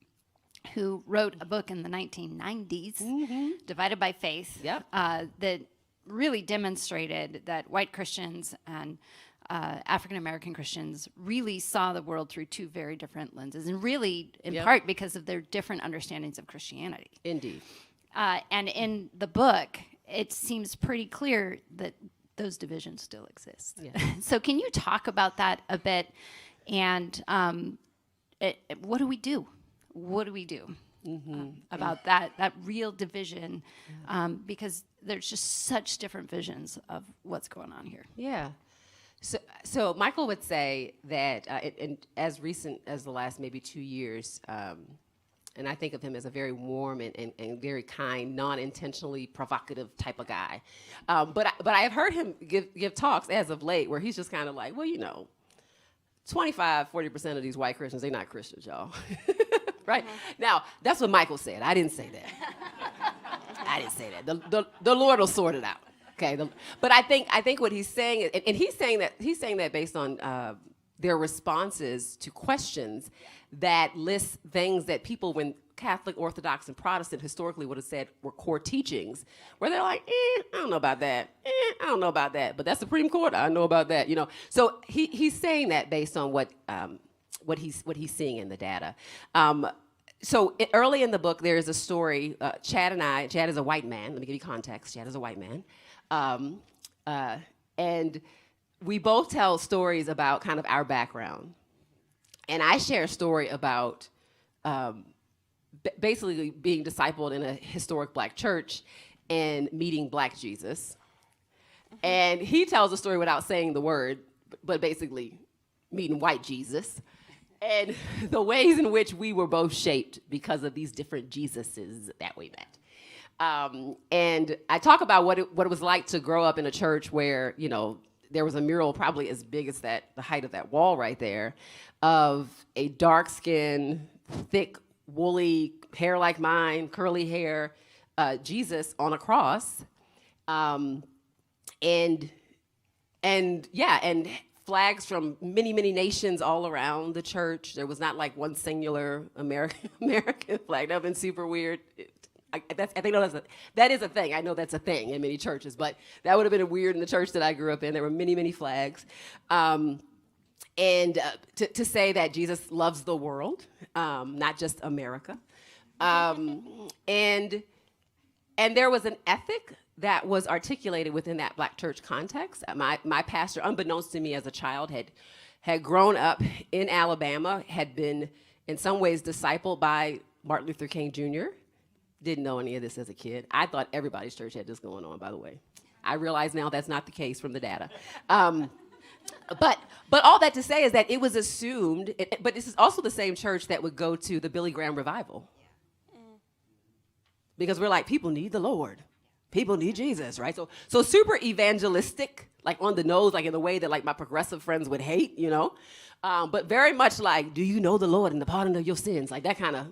who wrote a book in the 1990s, Divided by Faith, that really demonstrated that white Christians and African American Christians really saw the world through two very different lenses, and really in part because of their different understandings of Christianity. Indeed. And in the book, it seems pretty clear that those divisions still exist. Yeah. So can you talk about that a bit? And what do we do? What do we do about that real division? Because there's just such different visions of what's going on here. Yeah. So Michael would say that in as recent as the last maybe 2 years, and I think of him as a very warm and very kind, non-intentionally provocative type of guy. But I have heard him give talks as of late where he's just kind of like, well, 25-40% of these white Christians, they're not Christians, y'all. Right? Now, that's what Michael said. I didn't say that. I didn't say that. The Lord will sort it out. Okay. But I think what he's saying, and he's saying that based on their responses to questions that list things that people, when Catholic, Orthodox, and Protestant historically would have said were core teachings, where they're like, I don't know about that. I don't know about that. But that's Supreme Court. I know about that. So he's saying that based on what he's seeing in the data. So early in the book, there is a story. Chad is a white man. Let me give you context. Chad is a white man. And we both tell stories about kind of our background. And I share a story about basically being discipled in a historic black church and meeting Black Jesus. And he tells a story without saying the word, but basically meeting white Jesus. And the ways in which we were both shaped because of these different Jesuses that we met. And I talk about what it was like to grow up in a church where, there was a mural probably as big as the height of that wall right there, of a dark-skinned, thick, woolly, hair like mine, curly hair, Jesus on a cross. And flags from many, many nations all around the church. There was not like one singular American flag. That would have been super weird. I think that is a thing. I know that's a thing in many churches, but that would have been weird in the church that I grew up in. There were many, many flags. And to say that Jesus loves the world, not just America. And there was an ethic that was articulated within that black church context. My pastor, unbeknownst to me as a child, had grown up in Alabama, had been in some ways discipled by Martin Luther King Jr., didn't know any of this as a kid. I thought everybody's church had this going on, by the way. I realize now that's not the case from the data. But all that to say is that it was assumed, but this is also the same church that would go to the Billy Graham revival. Because we're like, people need the Lord. People need Jesus, right? So super evangelistic, like on the nose, like in the way that like my progressive friends would hate, but very much like, do you know the Lord and the pardon of your sins? Like that kind of,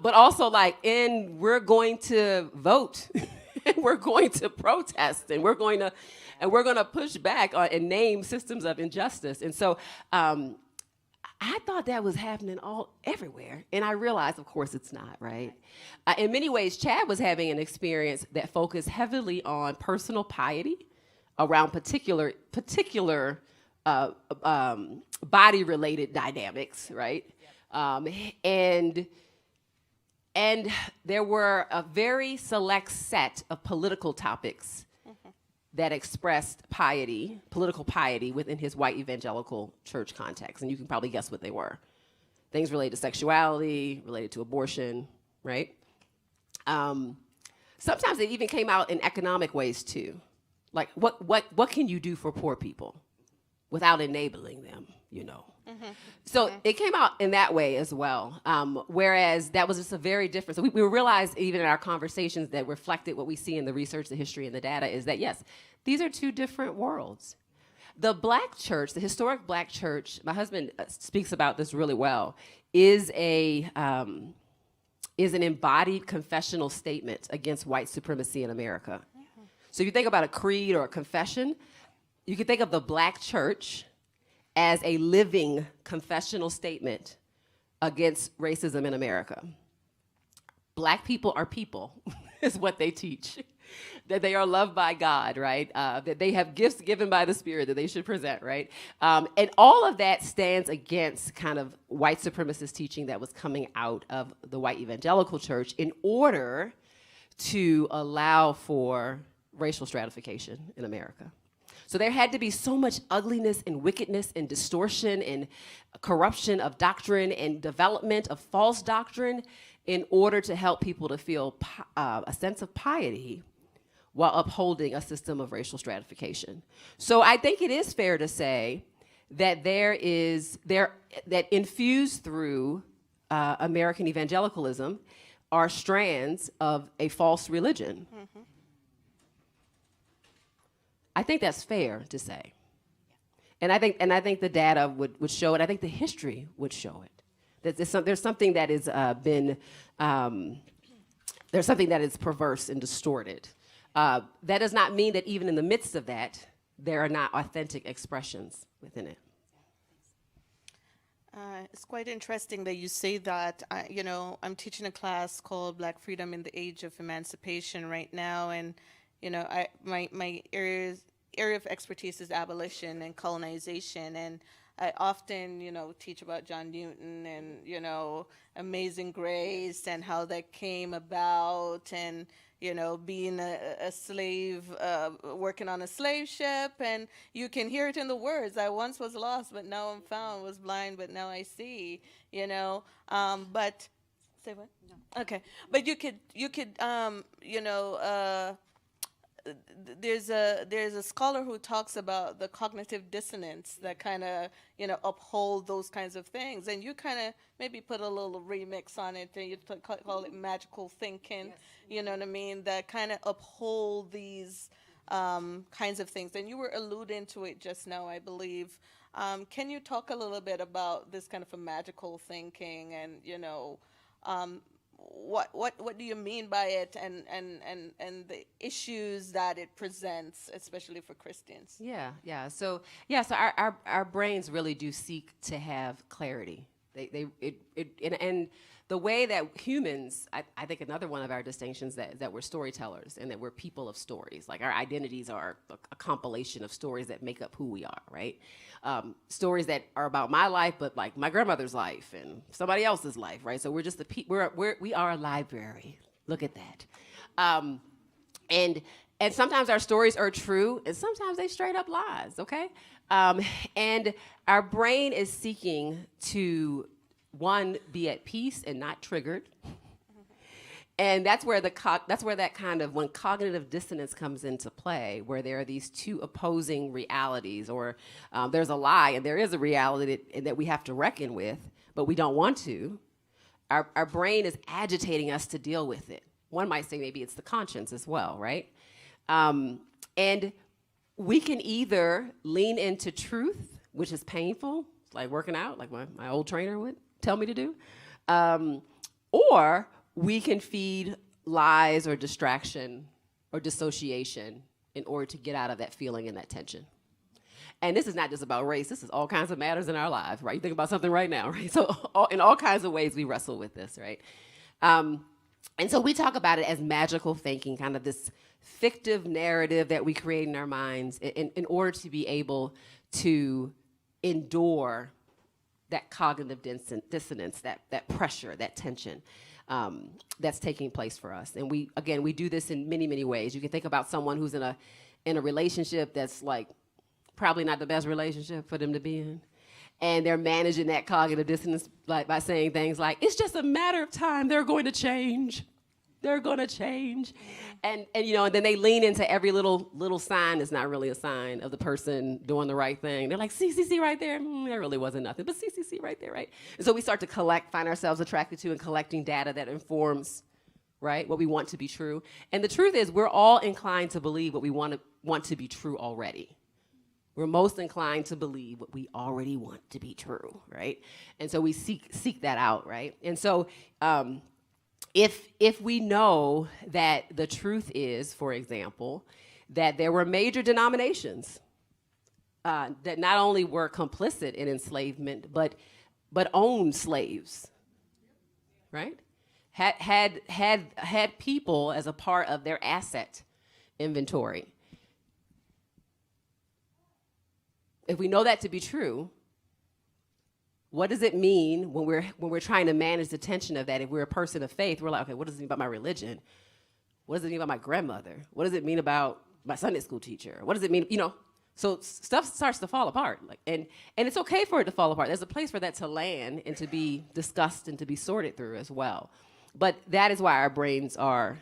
but also like we're going to vote and we're going to protest and we're going to push back on and name systems of injustice. And so I thought that was happening everywhere. And I realized, of course, it's not, right? In many ways, Chad was having an experience that focused heavily on personal piety around particular body-related dynamics, right? And there were a very select set of political topics that expressed piety, political piety, within his white evangelical church context. And you can probably guess what they were. Things related to sexuality, related to abortion, right? Sometimes it even came out in economic ways too. Like what can you do for poor people without enabling them, So it came out in that way as well. Whereas that was just a very different, so we realized even in our conversations that reflected what we see in the research, the history, and the data is that yes, these are two different worlds. The black church, the historic black church, my husband speaks about this really well, is an embodied confessional statement against white supremacy in America. So if you think about a creed or a confession, you can think of the black church as a living confessional statement against racism in America. Black people are people, is what they teach. That they are loved by God, right? That they have gifts given by the Spirit that they should present, right? And all of that stands against kind of white supremacist teaching that was coming out of the white evangelical church in order to allow for racial stratification in America. So there had to be so much ugliness and wickedness and distortion and corruption of doctrine and development of false doctrine in order to help people to feel a sense of piety while upholding a system of racial stratification. So I think it is fair to say that that infused through American evangelicalism are strands of a false religion. Mm-hmm. I think that's fair to say. And I think the data would show it. I think the history would show it. That there's something that is there's something that is perverse and distorted. That does not mean that even in the midst of that, there are not authentic expressions within it. It's quite interesting that you say that. I'm teaching a class called Black Freedom in the Age of Emancipation right now, and my area of expertise is abolition and colonization, and I often teach about John Newton and Amazing Grace and how that came about, and being a slave, working on a slave ship, and you can hear it in the words. I once was lost, but now I'm found, was blind, but now I see, but, say what? No. Okay. But you could, there's a scholar who talks about the cognitive dissonance that kind of uphold those kinds of things, and you kind of maybe put a little remix on it, and you call it magical thinking. Yes. You know what I mean? That kind of uphold these kinds of things, and you were alluding to it just now, I believe. Can you talk a little bit about this kind of a magical thinking, and what do you mean by it, and the issues that it presents, especially for Christians? So our brains really do seek to have clarity. And the way that humans, I think another one of our distinctions that we're storytellers and that we're people of stories. Like our identities are a compilation of stories that make up who we are, right? Stories that are about my life, but like my grandmother's life and somebody else's life, right? So we're just we are a library. Look at that. And sometimes our stories are true, and sometimes they straight up lies, okay? And our brain is seeking to, one, be at peace and not triggered. And that's where that kind of, when cognitive dissonance comes into play, where there are these two opposing realities, or there's a lie and there is a reality that we have to reckon with, but we don't want to. Our brain is agitating us to deal with it. One might say maybe it's the conscience as well, right? And we can either lean into truth, which is painful, like working out, like my old trainer would tell me to do, or we can feed lies or distraction or dissociation in order to get out of that feeling and that tension. And this is not just about race. This is all kinds of matters in our lives, right? You think about something right now, right? So in all kinds of ways we wrestle with this, right? And so we talk about it as magical thinking, kind of this fictive narrative that we create in our minds in order to be able to endure that cognitive dissonance, that pressure, that tension that's taking place for us. And we do this in many, many ways. You can think about someone who's in a relationship that's like probably not the best relationship for them to be in. And they're managing that cognitive dissonance by saying things like, it's just a matter of time, they're going to change. They're going to change. And then they lean into every little sign that's not really a sign of the person doing the right thing. They're like, see right there? There really wasn't nothing, but see right there, right? And so we start to find ourselves attracted to and collecting data that informs, right, what we want to be true. And the truth is, we're all inclined to believe what we want to be true already. We're most inclined to believe what we already want to be true, right? And so we seek that out, right? And so if we know that the truth is, for example, that there were major denominations that not only were complicit in enslavement, but owned slaves, right? Had people as a part of their asset inventory. If we know that to be true, what does it mean when we're trying to manage the tension of that? If we're a person of faith, we're like, okay, what does it mean about my religion? What does it mean about my grandmother? What does it mean about my Sunday school teacher? What does it mean, So stuff starts to fall apart, and it's okay for it to fall apart. There's a place for that to land and to be discussed and to be sorted through as well. But that is why our brains are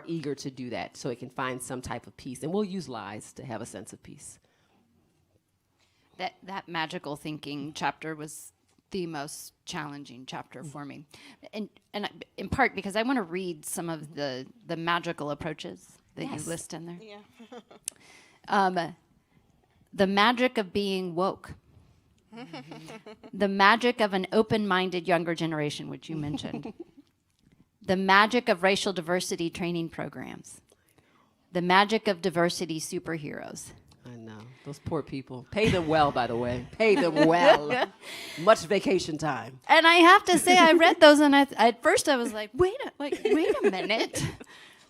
eager to do that, so it can find some type of peace. And we'll use lies to have a sense of peace. That magical thinking chapter was the most challenging chapter for me, and in part because I want to read some of the magical approaches that you list in there. Yeah. The magic of being woke, the magic of an open-minded younger generation, which you mentioned, the magic of racial diversity training programs, the magic of diversity superheroes. I know. Those poor people. Pay them well, by the way. Pay them well. Much vacation time. And I have to say, I read those, and at first I was like, wait a minute.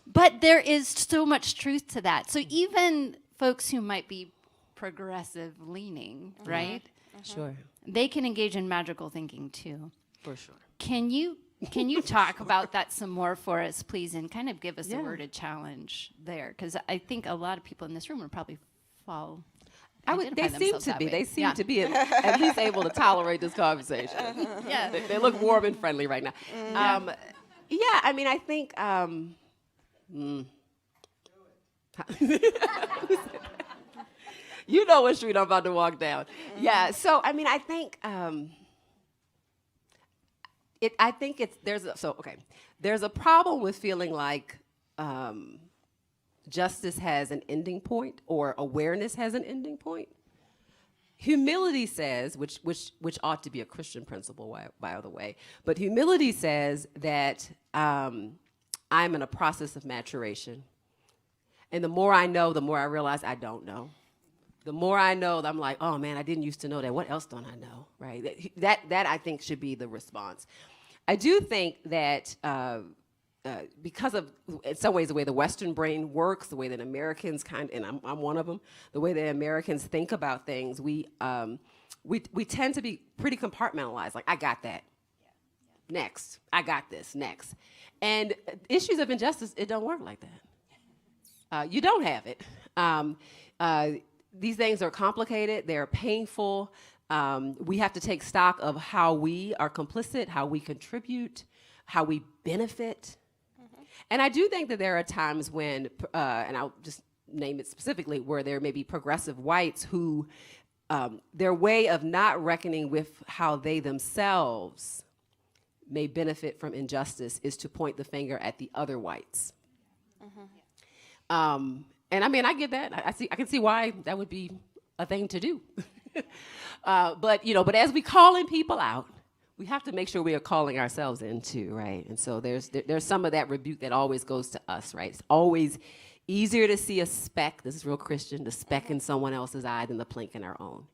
But there is so much truth to that. So even folks who might be progressive leaning, right? Sure. They can engage in magical thinking too. For sure. Can you talk about that some more for us, please, and kind of give us a worded challenge there? Because I think a lot of people in this room would probably fall. They seem to be. They seem to be at least able to tolerate this conversation. Yeah. They look warm and friendly right now. Yeah, I mean, I think. You know what street I'm about to walk down. Yeah. So I mean, I think. There's a problem with feeling like justice has an ending point or awareness has an ending point. Humility says, which ought to be a Christian principle, by the way, but humility says that I'm in a process of maturation. And the more I know, the more I realize I don't know. The more I know, I'm like, oh man, I didn't used to know that. What else don't I know, right? That I think should be the response. I do think that because of, in some ways, the way the Western brain works, the way that Americans and I'm one of them, the way that Americans think about things, we tend to be pretty compartmentalized. Like, I got that. Next. I got this. Next. And issues of injustice, it don't work like that. You don't have it. These things are complicated. They're painful. We have to take stock of how we are complicit, how we contribute, how we benefit. And I do think that there are times when, and I'll just name it specifically, where there may be progressive whites who, their way of not reckoning with how they themselves may benefit from injustice is to point the finger at the other whites. And I mean, I get that. I can see why that would be a thing to do. But as we calling people out, we have to make sure we are calling ourselves in too, right? And so there's some of that rebuke that always goes to us, right? It's always easier to see a speck, this is real Christian, the speck in someone else's eye than the plank in our own.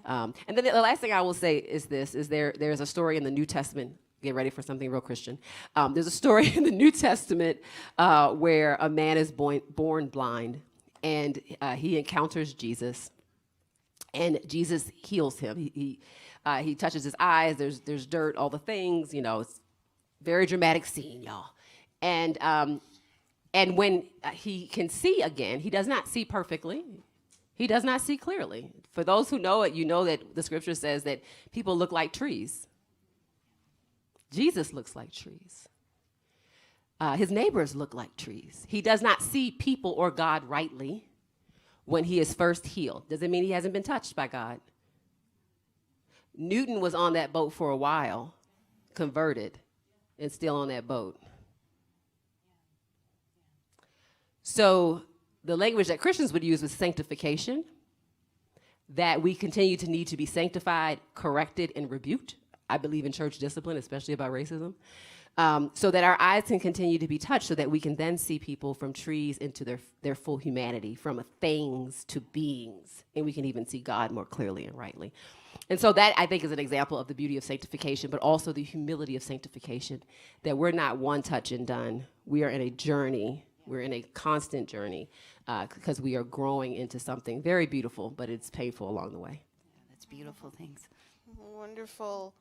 And then the last thing I will say is there's a story in the New Testament. Get ready for something real Christian. There's a story in the New Testament where a man is born blind, and he encounters Jesus, and Jesus heals him. He touches his eyes. There's dirt, all the things. It's very dramatic scene, y'all. And when he can see again, he does not see perfectly. He does not see clearly. For those who know it, you know that the scripture says that people look like trees. Jesus looks like trees. His neighbors look like trees. He does not see people or God rightly when he is first healed. Doesn't mean he hasn't been touched by God. Newton was on that boat for a while, converted, and still on that boat. So the language that Christians would use was sanctification, that we continue to need to be sanctified, corrected, and rebuked. I believe in church discipline, especially about racism, so that our eyes can continue to be touched, so that we can then see people from trees into their full humanity, from things to beings, and we can even see God more clearly and rightly. And so that, I think, is an example of the beauty of sanctification, but also the humility of sanctification, that we're not one touch and done. We are in a journey. We're in a constant journey because we are growing into something very beautiful, but it's painful along the way. Yeah, that's beautiful. Thanks. Wonderful.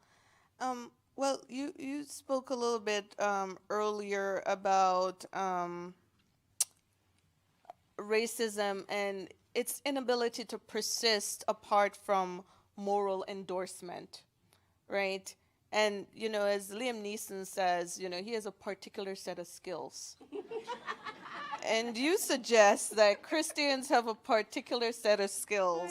Well, you spoke a little bit earlier about racism and its inability to persist apart from moral endorsement, right? And, as Liam Neeson says, he has a particular set of skills. And you suggest that Christians have a particular set of skills,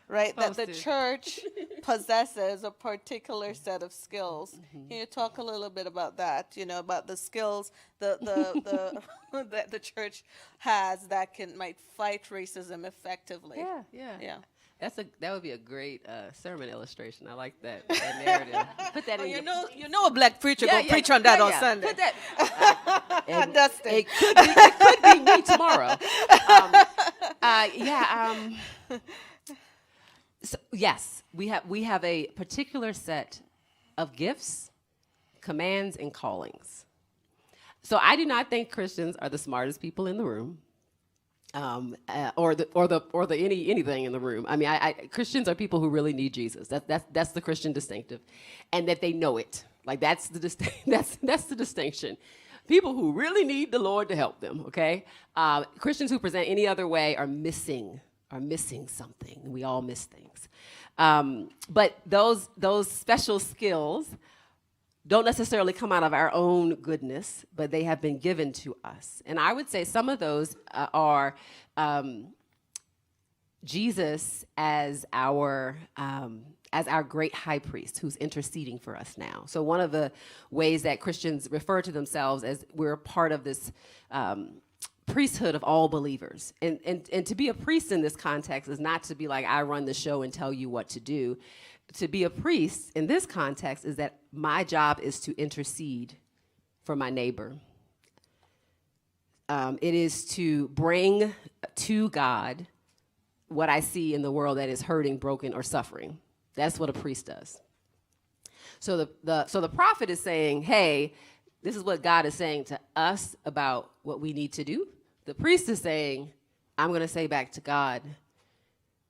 right? That the church possesses a particular set of skills. Can you talk a little bit about that? About the skills that the church has that might fight racism effectively. Yeah. That would be a great sermon illustration. I like that narrative. Put that in. A black preacher gonna preach on that on Sunday. Put that. Dustin. It could be me tomorrow. Yes, we have a particular set of gifts, commands, and callings. So I do not think Christians are the smartest people in the room, or anything in the room. I mean, Christians are people who really need Jesus. That's the Christian distinctive, and that they know it. Like that's the distinction. People who really need the Lord to help them. Okay, Christians who present any other way are missing something. We all miss things, but those special skills don't necessarily come out of our own goodness, but they have been given to us. And I would say some of those are Jesus as our great high priest who's interceding for us now. So one of the ways that Christians refer to themselves as we're a part of this priesthood of all believers. And to be a priest in this context is not to be like, I run the show and tell you what to do. To be a priest in this context is that my job is to intercede for my neighbor. It is to bring to God what I see in the world that is hurting, broken, or suffering. That's what a priest does. So the prophet is saying, hey, this is what God is saying to us about what we need to do. The priest is saying, I'm going to say back to God,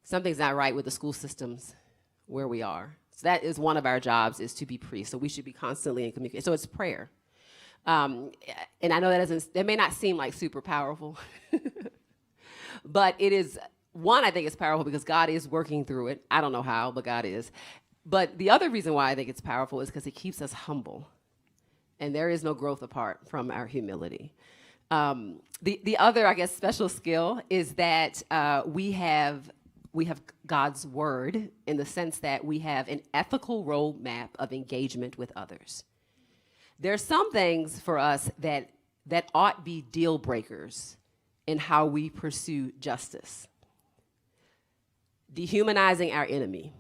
something's not right with the school systems where we are. So that is one of our jobs, is to be priests. So we should be constantly in communication. So it's prayer. And I know that may not seem like super powerful, but it is, one, I think it's powerful because God is working through it. I don't know how, but God is. But the other reason why I think it's powerful is because it keeps us humble. And there is no growth apart from our humility. The other, I guess, special skill is that we have God's word, in the sense that we have an ethical roadmap of engagement with others. There's some things for us that ought be deal breakers in how we pursue justice. Dehumanizing our enemy,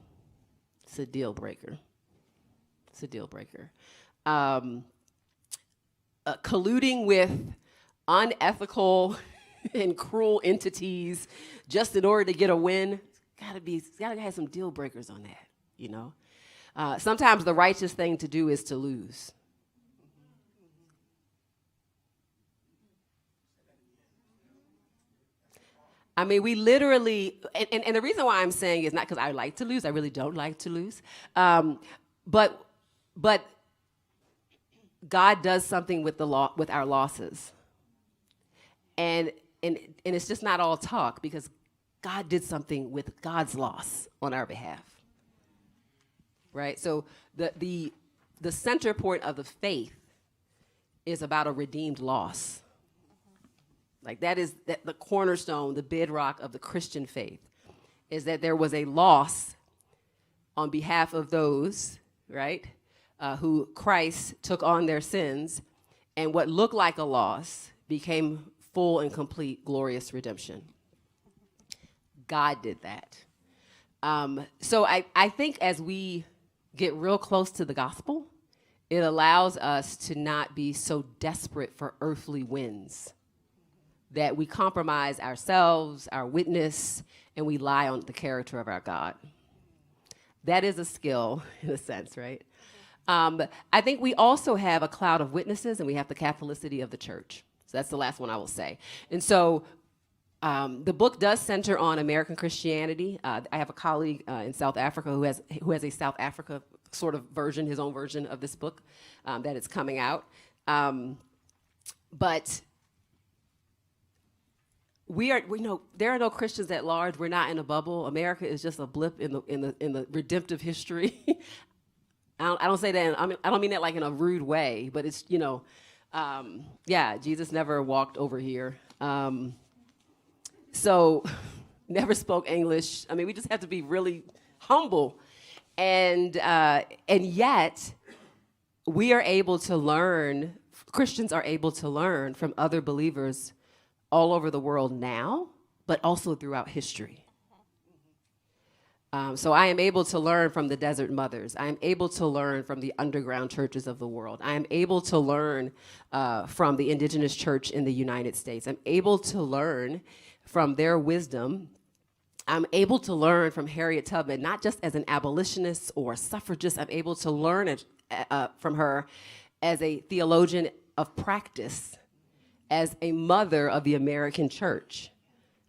it's a deal breaker. It's a deal breaker. Colluding with unethical and cruel entities just in order to get a win, gotta have some deal breakers on that, you know. Sometimes the righteous thing to do is to lose. I mean, we literally, and the reason why I'm saying is not because I like to lose. I really don't like to lose. But God does something with with our losses. And it's just not all talk, because God did something with God's loss on our behalf. Right? So the center point of the faith is about a redeemed loss. Like that is the cornerstone, the bedrock of the Christian faith, is that there was a loss on behalf of those, right, who Christ took on their sins, and what looked like a loss became full and complete, glorious redemption. God did that. So I think as we get real close to the gospel, it allows us to not be so desperate for earthly wins that we compromise ourselves, our witness, and we lie on the character of our God. That is a skill, in a sense, right? I think we also have a cloud of witnesses, and we have the Catholicity of the church. So that's the last one I will say. And so the book does center on American Christianity. I have a colleague in South Africa who has a South Africa sort of version, his own version of this book that is coming out. But there are no Christians at large. We're not in a bubble. America is just a blip in the redemptive history. I don't say that. I don't mean that like in a rude way, but it's Jesus never walked over here. So never spoke English. I mean, we just have to be really humble, and yet we are able to learn. Christians are able to learn from other believers all over the world now, but also throughout history. So I am able to learn from the Desert Mothers. I am able to learn from the underground churches of the world. I am able to learn from the indigenous church in the United States. I'm able to learn from their wisdom I'm able to learn from Harriet Tubman, not just as an abolitionist or a suffragist. I'm able to learn from her as a theologian of practice, as a mother of the American church.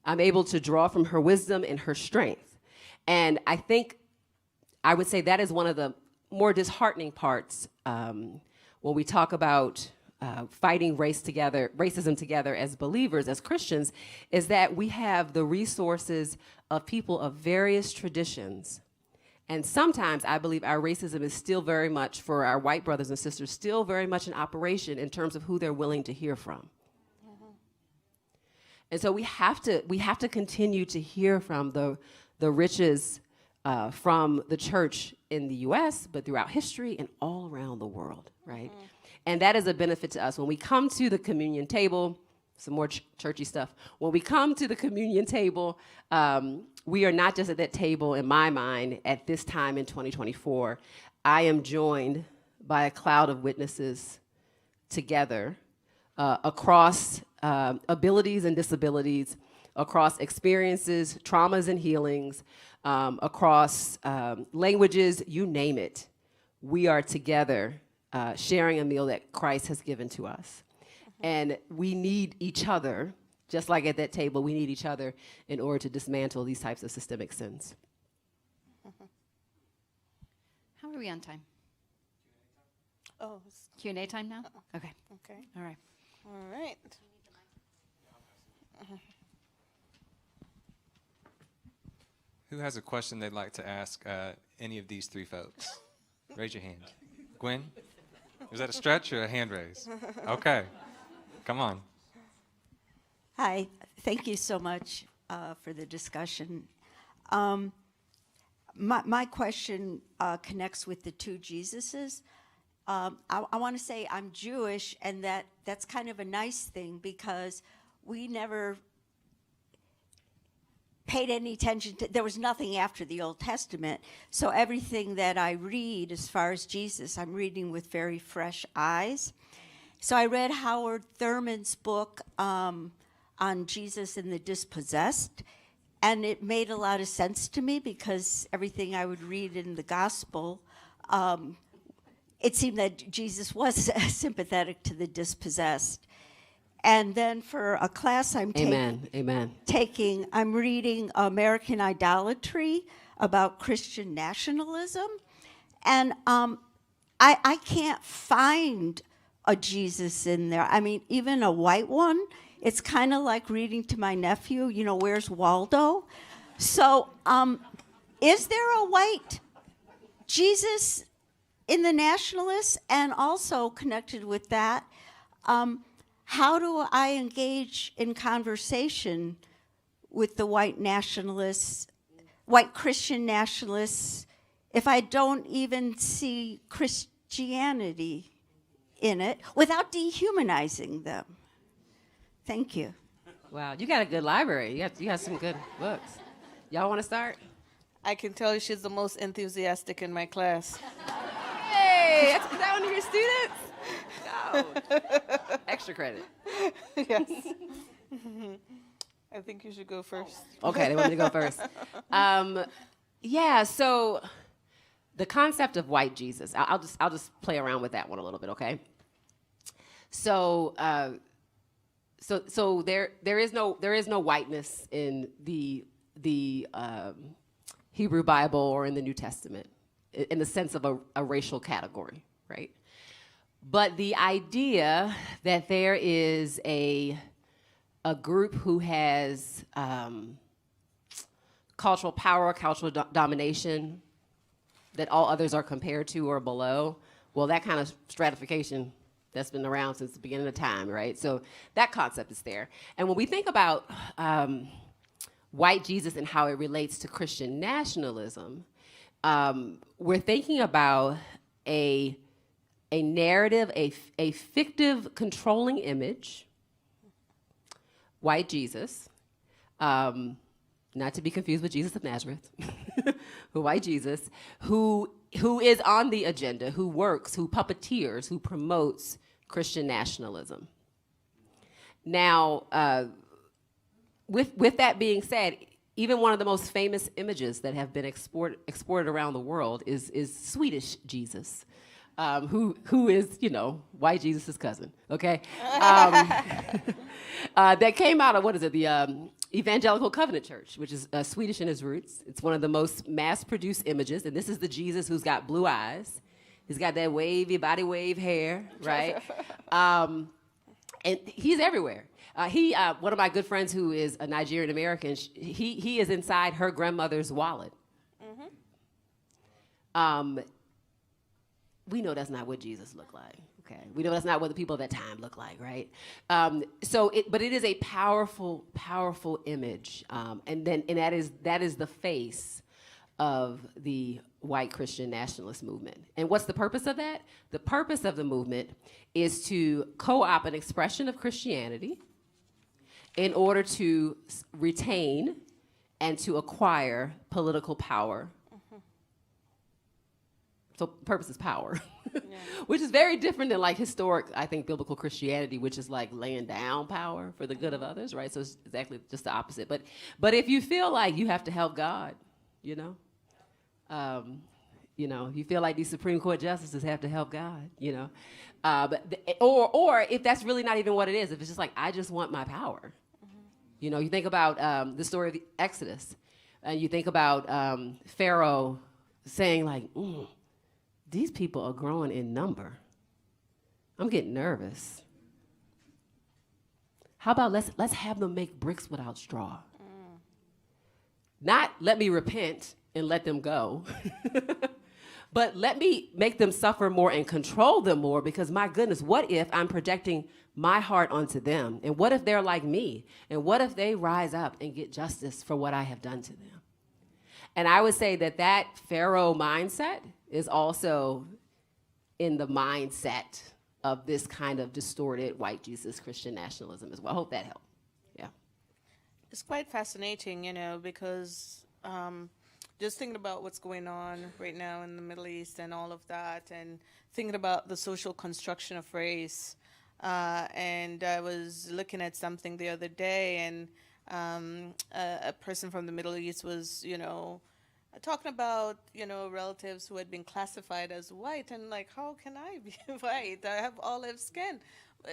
I'm able to draw from her wisdom and her strength. And I think I would say that is one of the more disheartening parts when we talk about fighting racism together as believers, as Christians, is that we have the resources of people of various traditions. And sometimes I believe our racism is still very much, for our white brothers and sisters, still very much in operation in terms of who they're willing to hear from. And so we have to continue to hear from the riches from the church in the U.S., but throughout history and all around the world, right? And that is a benefit to us. When we come to the communion table, some more churchy stuff. When we come to the communion table, we are not just at that table, in my mind, at this time in 2024. I am joined by a cloud of witnesses together across abilities and disabilities, across experiences, traumas and healings, across languages, you name it. We are together sharing a meal that Christ has given to us. And we need each other, just like at that table, we need each other in order to dismantle these types of systemic sins. How are we on time? Oh, Q&A time now? Okay. okay. All right. All right. Who has a question they'd like to ask any of these three folks? Raise your hand. Gwen? Is that a stretch or a hand raise? Okay. Come on. Hi. Thank you so much for the discussion. My question connects with the two Jesuses. I want to say I'm Jewish, and that's kind of a nice thing because we never paid any attention to, there was nothing after the Old Testament. So everything that I read as far as Jesus, I'm reading with very fresh eyes. So I read Howard Thurman's book on Jesus and the Dispossessed, and it made a lot of sense to me because everything I would read in the gospel, it seemed that Jesus was sympathetic to the dispossessed. And then for a class I'm taking, I'm reading American Idolatry about Christian nationalism. And I can't find a Jesus in there. I mean, even a white one, it's kind of like reading to my nephew, you know, where's Waldo? So is there a white Jesus in the nationalists? And also connected with that, how do I engage in conversation with the white nationalists, white Christian nationalists, if I don't even see Christianity in it without dehumanizing them? Thank you. Wow, you got a good library. You got some good books. Y'all want to start? I can tell you she's the most enthusiastic in my class. Hey, is that one of your students? No. Extra credit. Yes. I think you should go first. Okay, they want me to go first. Yeah, so the concept of white Jesus, I'll just play around with that one a little bit, okay? So there is no whiteness in the Hebrew Bible or in the New Testament in the sense of a racial category, right? But the idea that there is a group who has cultural power, cultural domination that all others are compared to or below, well, that kind of stratification that's been around since the beginning of time, right? So that concept is there. And when we think about white Jesus and how it relates to Christian nationalism, we're thinking about a narrative, a fictive controlling image, white Jesus, not to be confused with Jesus of Nazareth, white Jesus, who is on the agenda, who works, who puppeteers, who promotes Christian nationalism. Now, with that being said, even one of the most famous images that have been exported around the world is Swedish Jesus, who is, white Jesus' cousin, okay? That came out of, the Evangelical Covenant Church, which is Swedish in its roots. It's one of the most mass-produced images, and this is the Jesus who's got blue eyes. He's got that wavy, body wave hair, right? And he's everywhere. One of my good friends who is a Nigerian American, he is inside her grandmother's wallet. We know that's not what Jesus looked like. Okay, we know that's not what the people of that time looked like, right? But it is a powerful, powerful image, and that is the face of the white Christian nationalist movement. And what's the purpose of that? The purpose of the movement is to co-opt an expression of Christianity in order to retain and to acquire political power. So purpose is power, which is very different than like historic, I think, biblical Christianity, which is like laying down power for the good of others, right? So it's exactly just the opposite. But if you feel like you have to help God, you feel like these Supreme Court justices have to help God, or if that's really not even what it is, if it's just like, I just want my power. You think about the story of the Exodus, and you think about Pharaoh saying like, these people are growing in number. I'm getting nervous. How about let's have them make bricks without straw? Not let me repent and let them go, but let me make them suffer more and control them more, because my goodness, what if I'm projecting my heart onto them? And what if they're like me? And what if they rise up and get justice for what I have done to them? And I would say that Pharaoh mindset is also in the mindset of this kind of distorted white Jesus Christian nationalism as well. I hope that helped. Yeah. It's quite fascinating, because just thinking about what's going on right now in the Middle East and all of that, and thinking about the social construction of race. And I was looking at something the other day, and a person from the Middle East was, talking about, relatives who had been classified as white, and like, how can I be white? I have olive skin.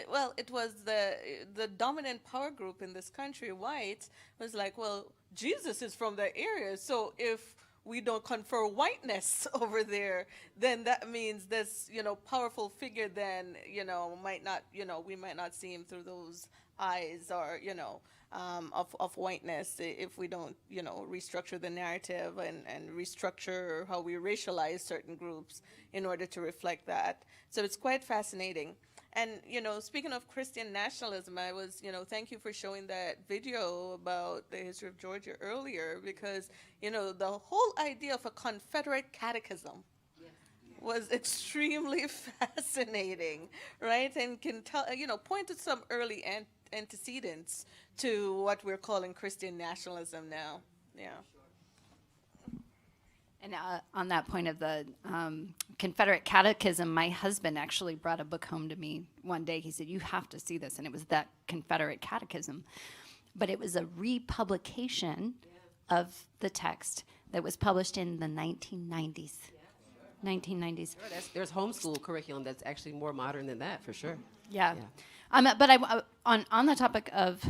Well, it was the dominant power group in this country, whites, was like, well, Jesus is from that area, so if we don't confer whiteness over there, then that means this, powerful figure then, might not, we might not see him through those eyes or, of whiteness if we don't, restructure the narrative and restructure how we racialize certain groups in order to reflect that. So it's quite fascinating. And, speaking of Christian nationalism, I was, thank you for showing that video about the history of Georgia earlier, because, the whole idea of a Confederate catechism was extremely fascinating, right? And can tell, point to some early antecedents to what we're calling Christian nationalism now. Yeah. And on that point of the Confederate Catechism, my husband actually brought a book home to me one day. He said, you have to see this. And it was that Confederate Catechism. But it was a republication of the text that was published in the 1990s. 1990s. Sure, there's homeschool curriculum that's actually more modern than that, for sure. Yeah. But on the topic of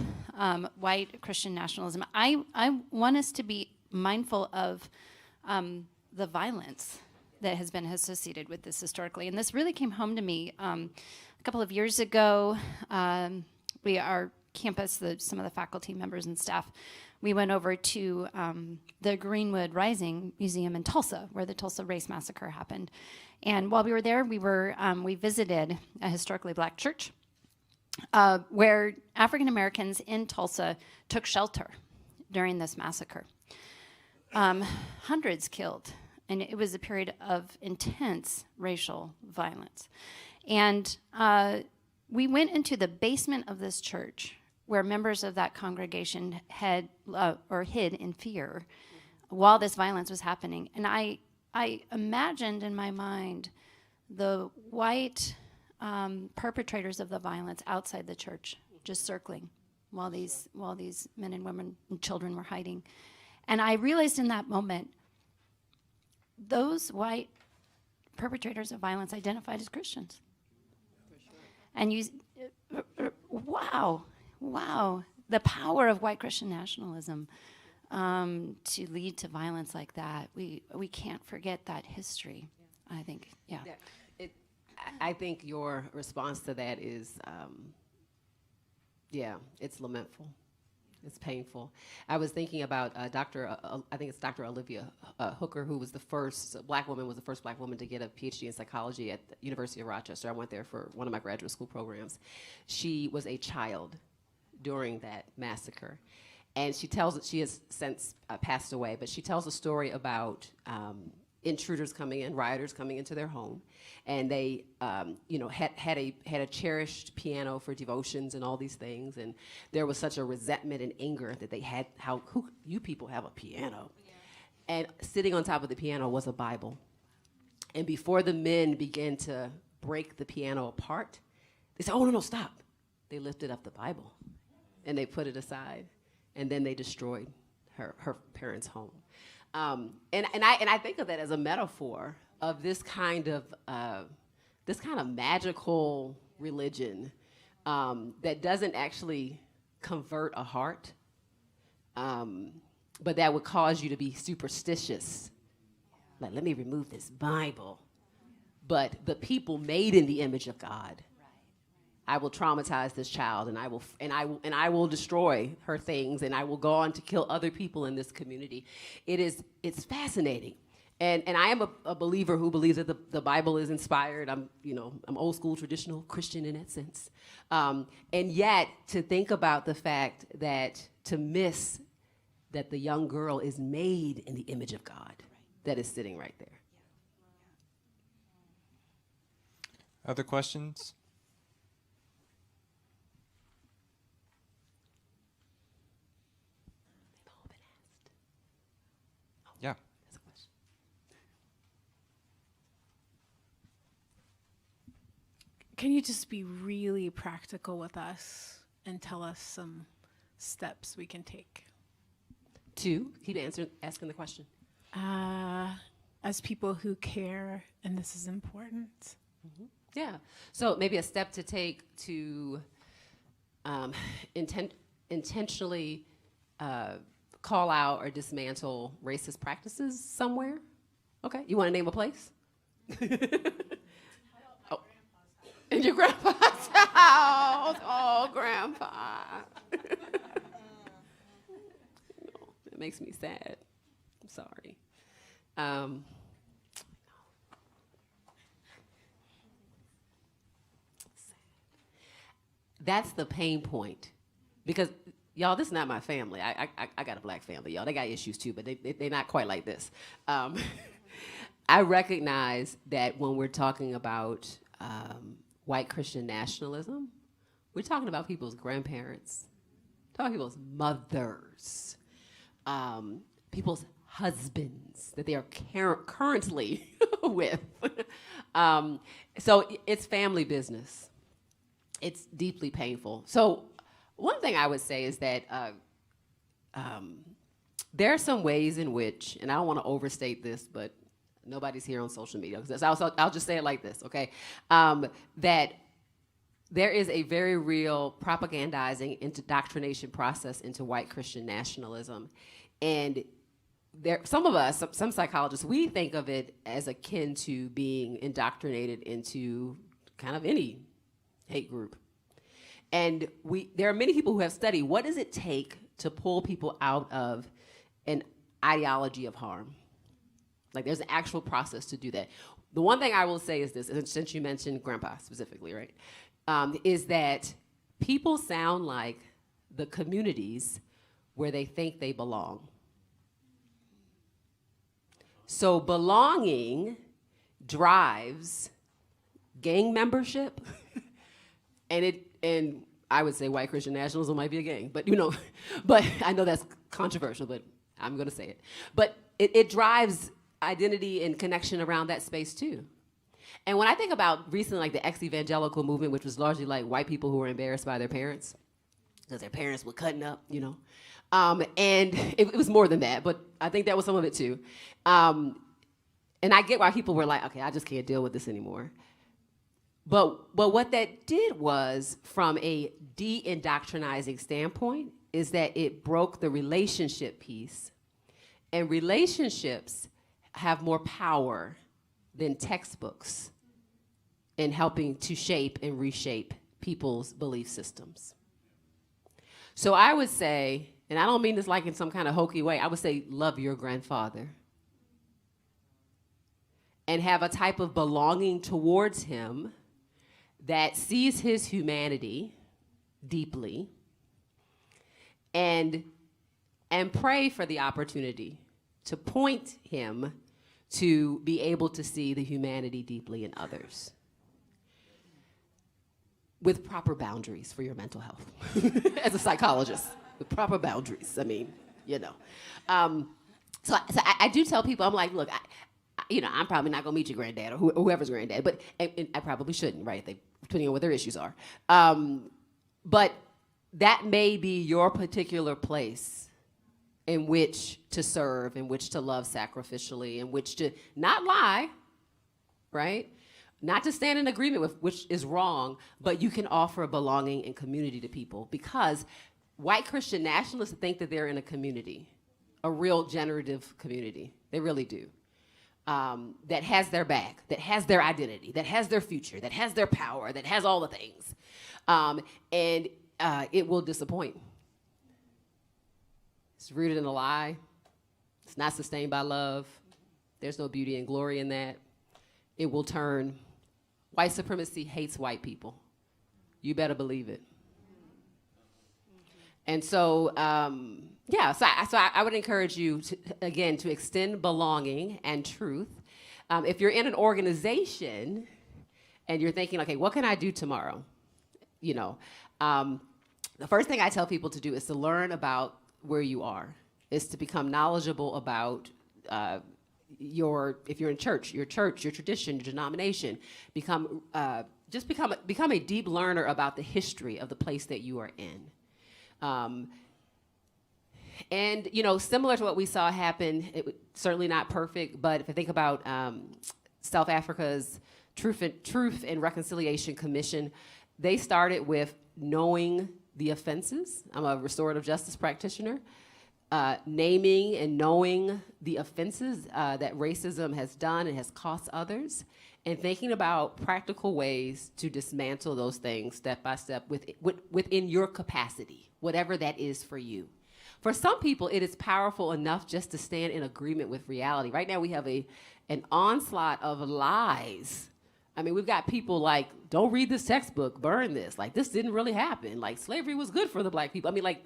white Christian nationalism, I want us to be mindful of the violence that has been associated with this historically. And this really came home to me a couple of years ago. Our campus, some of the faculty members and staff, we went over to the Greenwood Rising Museum in Tulsa, where the Tulsa Race Massacre happened. And while we were there, we visited a historically black church where African Americans in Tulsa took shelter during this massacre. Hundreds killed, and it was a period of intense racial violence. And we went into the basement of this church where members of that congregation had hid in fear while this violence was happening. And I imagined in my mind the white perpetrators of the violence outside the church, just circling while these men and women and children were hiding. And I realized in that moment, those white perpetrators of violence identified as Christians. And wow, the power of white Christian nationalism to lead to violence like that. We can't forget that history, I think, yeah. I think your response to that is, it's lamentful. It's painful. I was thinking about I think it's Dr. Olivia Hooker, who was the first black woman to get a PhD in psychology at the University of Rochester. I went there for one of my graduate school programs. She was a child during that massacre. And she has since passed away, but she tells a story about intruders coming in, rioters coming into their home, and they, had a cherished piano for devotions and all these things, and there was such a resentment and anger that they had. Who you people have a piano? Yeah. And sitting on top of the piano was a Bible, and before the men began to break the piano apart, they said, "Oh no, stop!" They lifted up the Bible, and they put it aside, and then they destroyed her parents' home. And I think of that as a metaphor of this kind of magical religion that doesn't actually convert a heart, but that would cause you to be superstitious. Like, let me remove this Bible. But the people made in the image of God, I will traumatize this child, and I will destroy her things, and I will go on to kill other people in this community. It's fascinating, and I am a believer who believes that the Bible is inspired. I'm old school traditional Christian in that sense, and yet to think about the fact that to miss that the young girl is made in the image of God, that is sitting right there. Other questions? Yeah. Can you just be really practical with us and tell us some steps we can take? Keep asking the question. As people who care, and this is important. Mm-hmm. Yeah. So maybe a step to take to intentionally call out or dismantle racist practices somewhere. Okay. You want to name a place? Oh. In your grandpa's house. Oh, Grandpa. No, it makes me sad. I'm sorry. That's the pain point, because y'all, this is not my family. I got a black family, y'all. They got issues too, but they're not quite like this. I recognize that when we're talking about white Christian nationalism, we're talking about people's grandparents, talking about people's mothers, people's husbands that they are currently with. So it's family business. It's deeply painful. So one thing I would say is that there are some ways in which, and I don't want to overstate this, but nobody's here on social media, I'll just say it like this, okay? That there is a very real propagandizing indoctrination process into white Christian nationalism. And some of us, some psychologists, we think of it as akin to being indoctrinated into kind of any hate group. And there are many people who have studied what does it take to pull people out of an ideology of harm. Like, there's an actual process to do that. The one thing I will say is this, and since you mentioned Grandpa specifically, right, is that people sound like the communities where they think they belong. So belonging drives gang membership, and I would say white Christian nationalism might be a gang, but but I know that's controversial, but I'm gonna say it. But it drives identity and connection around that space too. And when I think about recently, like the ex-evangelical movement, which was largely like white people who were embarrassed by their parents, because their parents were cutting up, you know. And it was more than that, but I think that was some of it too. And I get why people were like, okay, I just can't deal with this anymore. But what that did was, from a de-indoctrinizing standpoint, is that it broke the relationship piece. And relationships have more power than textbooks in helping to shape and reshape people's belief systems. So I would say, and I don't mean this like in some kind of hokey way, I would say love your grandfather. And have a type of belonging towards him that sees his humanity deeply, and pray for the opportunity to point him to be able to see the humanity deeply in others, with proper boundaries for your mental health. As a psychologist, with proper boundaries. I mean, you know. So I do tell people, I'm like, look, I'm probably not gonna meet your granddad or whoever's granddad, but and I probably shouldn't, right? Depending on what their issues are. But that may be your particular place in which to serve, in which to love sacrificially, in which to not lie, right? Not to stand in agreement with which is wrong, but you can offer a belonging and community to people, because white Christian nationalists think that they're in a community, a real generative community. They really do. That has their back, that has their identity, that has their future, that has their power, that has all the things. And it will disappoint. It's rooted in a lie. It's not sustained by love. There's no beauty and glory in that. It will turn. White supremacy hates white people. You better believe it. And so, so I would encourage you, to extend belonging and truth. If you're in an organization and you're thinking, okay, what can I do tomorrow? The first thing I tell people to do is to learn about where you are, is to become knowledgeable about if you're in church, your tradition, your denomination. Become a deep learner about the history of the place that you are in. And similar to what we saw happen, certainly not perfect, but if I think about South Africa's Truth and Reconciliation Commission, they started with knowing the offenses. I'm a restorative justice practitioner. Naming and knowing the offenses that racism has done and has cost others, and thinking about practical ways to dismantle those things step by step within your capacity, whatever that is for you. For some people, it is powerful enough just to stand in agreement with reality. Right now, we have an onslaught of lies. I mean, we've got people like, don't read this textbook, burn this. Like, this didn't really happen. Like, slavery was good for the black people. I mean, like,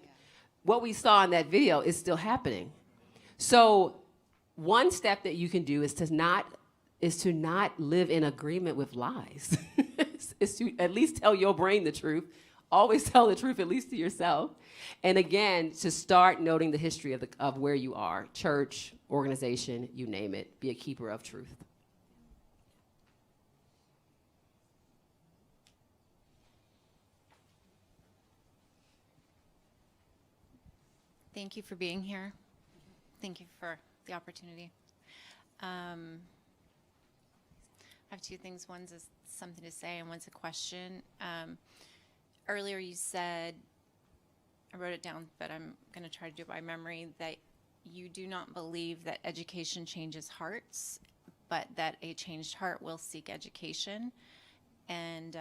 what we saw in that video is still happening. So one step that you can do is to not live in agreement with lies. is to at least tell your brain the truth. Always tell the truth, at least to yourself. And again, to start noting the history of where you are, church, organization, you name it. Be a keeper of truth. Thank you for being here. Thank you for the opportunity. I have two things. One's something to say and one's a question. Earlier you said, I wrote it down, but I'm going to try to do it by memory, that you do not believe that education changes hearts, but that a changed heart will seek education. And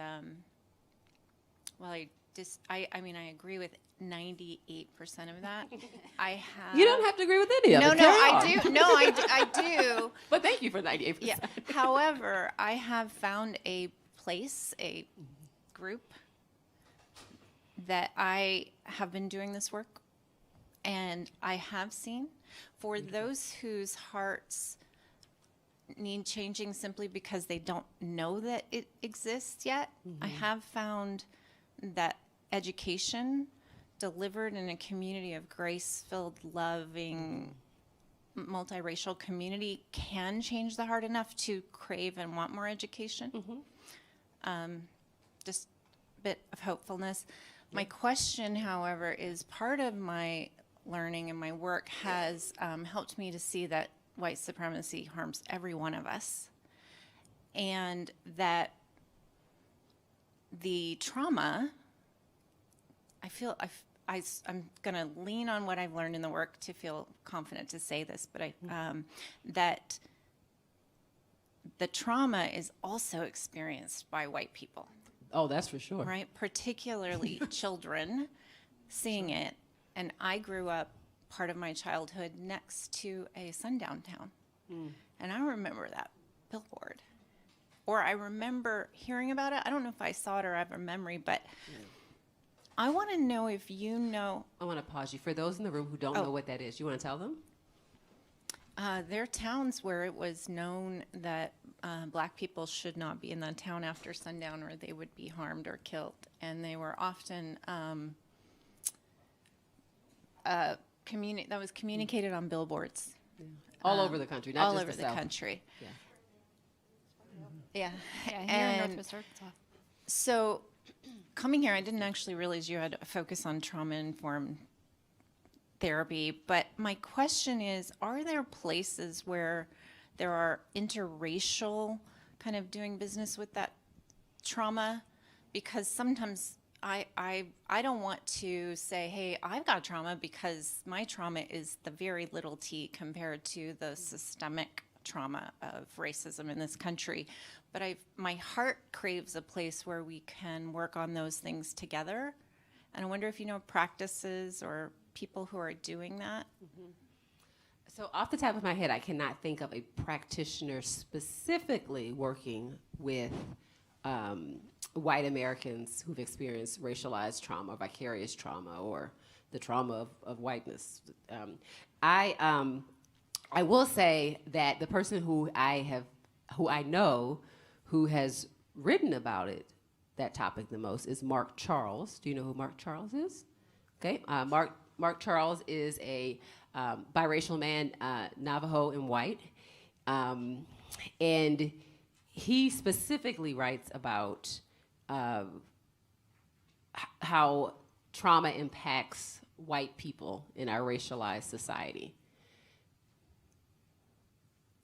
I agree with 98% of that. You don't have to agree with any of it. I do. But thank you for 98%. Yeah. However, I have found a place, a group, that I have been doing this work, and I have seen for those whose hearts need changing simply because they don't know that it exists yet. I have found that education delivered in a community of grace-filled, loving, multiracial community can change the heart enough to crave and want more education. Just a bit of hopefulness. My question, however, is part of my learning and my work has helped me to see that white supremacy harms every one of us, and that the trauma, I'm going to lean on what I've learned in the work to feel confident to say this, but that the trauma is also experienced by white people. Oh, that's for sure. Right? Particularly children seeing it. And I grew up part of my childhood next to a sundown town. And I remember that billboard. Or I remember hearing about it. I don't know if I saw it or I have a memory, but I want to know if you know. I want to pause you. For those in the room who don't know what that is, you want to tell them? There are towns where it was known that black people should not be in the town after sundown or they would be harmed or killed. And they were often that was communicated on billboards. All over the country, not all just over the the South. country. Yeah. Yeah, here in And Northwest Arkansas. so coming here, I didn't actually realize you had a focus on trauma-informed therapy, but my question is, are there places where there are interracial kind of doing business with that trauma? Because sometimes I don't want to say, hey, I've got trauma, because my trauma is the very little t compared to the systemic trauma of racism in this country. But my heart craves a place where we can work on those things together. And I wonder if you know practices or people who are doing that. So off the top of my head, I cannot think of a practitioner specifically working with white Americans who've experienced racialized trauma, vicarious trauma, or the trauma of whiteness. I will say that the person who I know who has written about that topic the most is Mark Charles. Do you know who Mark Charles is? Okay, Mark Charles is a biracial man, Navajo and white, and he specifically writes about how trauma impacts white people in our racialized society.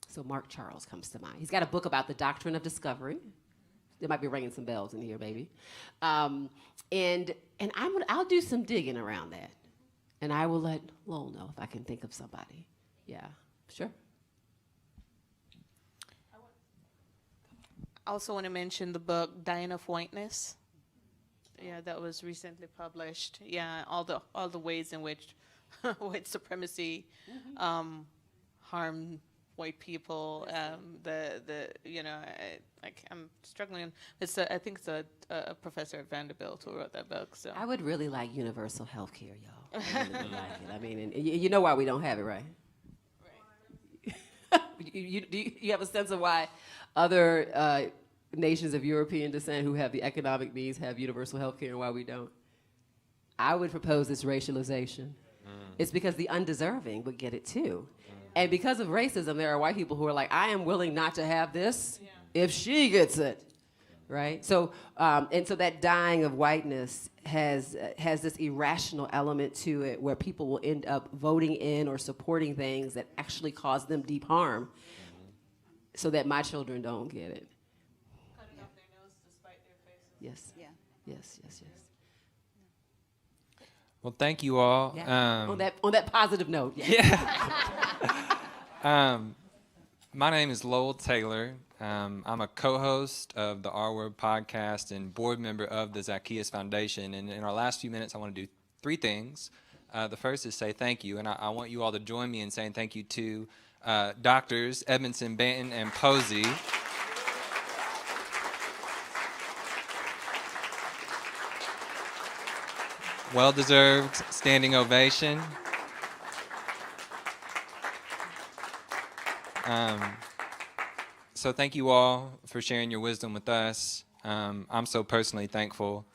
So Mark Charles comes to mind. He's got a book about the doctrine of discovery. There might be ringing some bells in here, baby. And I'll do some digging around that, and I will let Lowell know if I can think of somebody. Yeah, sure. I also want to mention the book Dying of Whiteness. Yeah, that was recently published. Yeah, all the ways in which white supremacy harm white people. I'm struggling. I think it's a professor at Vanderbilt who wrote that book. So I would really like universal health care, y'all. I really would like it. I mean, and you know why we don't have it, right? Right. You have a sense of why other nations of European descent who have the economic means have universal health care and why we don't? I would propose this racialization. It's because the undeserving would get it too. And because of racism, there are white people who are like, I am willing not to have this if she gets it, right? So, and so that dying of whiteness has this irrational element to it where people will end up voting in or supporting things that actually cause them deep harm so that my children don't get it. Cutting off their nose to spite their faces. Yes. Yeah. Yes. Well, thank you all. Yeah. On that positive note. Yeah. My name is Lowell Taylor. I'm a co-host of the R Word podcast and board member of the Zacchaeus Foundation. And in our last few minutes, I want to do three things. The first is say thank you, and I want you all to join me in saying thank you to Doctors Edmondson, Banton, and Posey. Well-deserved standing ovation. So thank you all for sharing your wisdom with us. I'm so personally thankful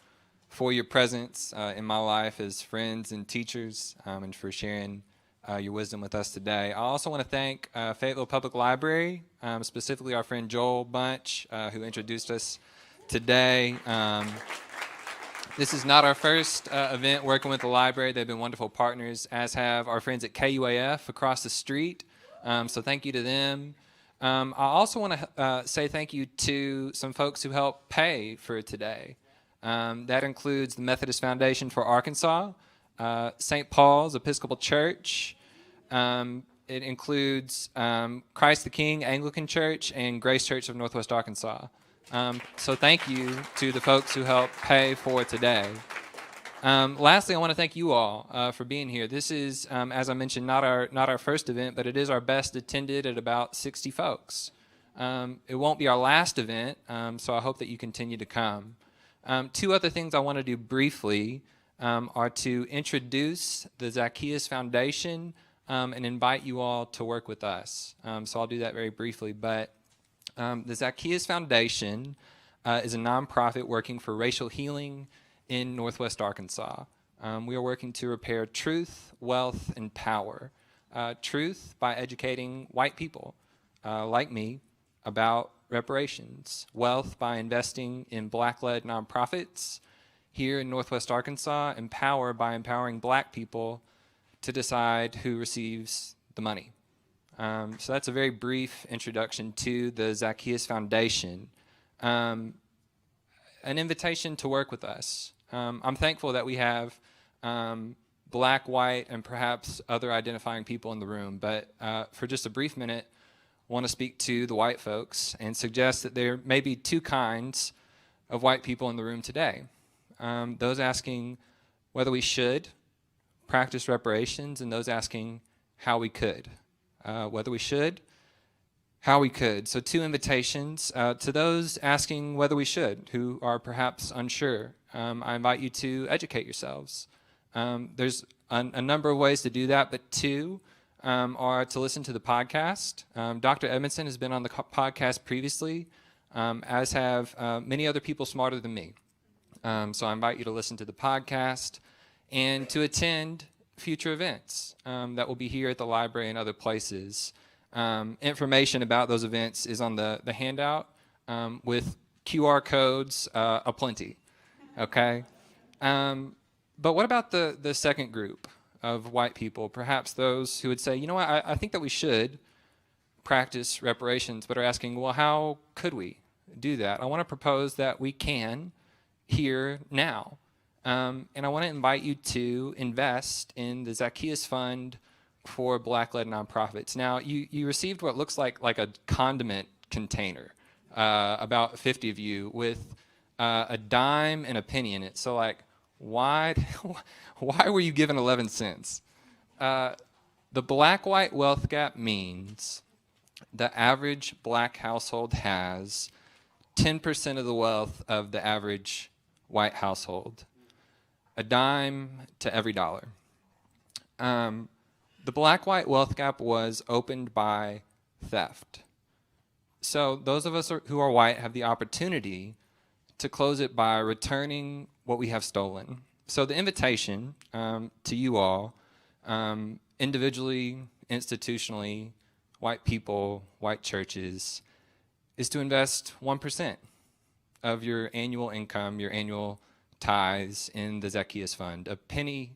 for your presence in my life as friends and teachers, and for sharing your wisdom with us today. I also want to thank Fayetteville Public Library, specifically our friend Joel Bunch, who introduced us today. This is not our first event working with the library. They've been wonderful partners, as have our friends at KUAF across the street. So thank you to them. I also want to say thank you to some folks who helped pay for today. That includes the Methodist Foundation for Arkansas, St. Paul's Episcopal Church. It includes Christ the King Anglican Church and Grace Church of Northwest Arkansas. So thank you to the folks who helped pay for today. Lastly, I want to thank you all for being here. This is, as I mentioned, not our first event, but it is our best attended at about 60 folks. It won't be our last event, so I hope that you continue to come. Two other things I want to do briefly are to introduce the Zacchaeus Foundation and invite you all to work with us. So I'll do that very briefly, but the Zacchaeus Foundation is a nonprofit working for racial healing in Northwest Arkansas. We are working to repair truth, wealth, and power. Truth by educating white people like me about reparations. Wealth by investing in black-led nonprofits here in Northwest Arkansas, and power by empowering black people to decide who receives the money. So that's a very brief introduction to the Zacchaeus Foundation. An invitation to work with us. I'm thankful that we have black, white, and perhaps other identifying people in the room, but for just a brief minute, I want to speak to the white folks and suggest that there may be two kinds of white people in the room today. Those asking whether we should practice reparations, and those asking how we could. Whether we should, how we could. So two invitations to those asking whether we should, who are perhaps unsure. I invite you to educate yourselves. There's a number of ways to do that, but two are to listen to the podcast. Dr. Edmondson has been on the podcast previously, as have many other people smarter than me. So I invite you to listen to the podcast and to attend future events that will be here at the library and other places. Information about those events is on the handout with QR codes aplenty, okay? But what about the second group of white people, perhaps those who would say, you know what, I think that we should practice reparations, but are asking, well, how could we do that? I want to propose that we can here now. And I want to invite you to invest in the Zacchaeus Fund for Black-led nonprofits. Now, you received what looks like a condiment container, about 50 of you, with a dime and a penny in it. So, like, why were you given 11 cents? The black-white wealth gap means the average black household has 10% of the wealth of the average white household. A dime to every dollar. The black-white wealth gap was opened by theft. So those of us who are white have the opportunity to close it by returning what we have stolen. So the invitation to you all, individually, institutionally, white people, white churches, is to invest 1% of your annual income, your annual tithes in the Zacchaeus Fund, a penny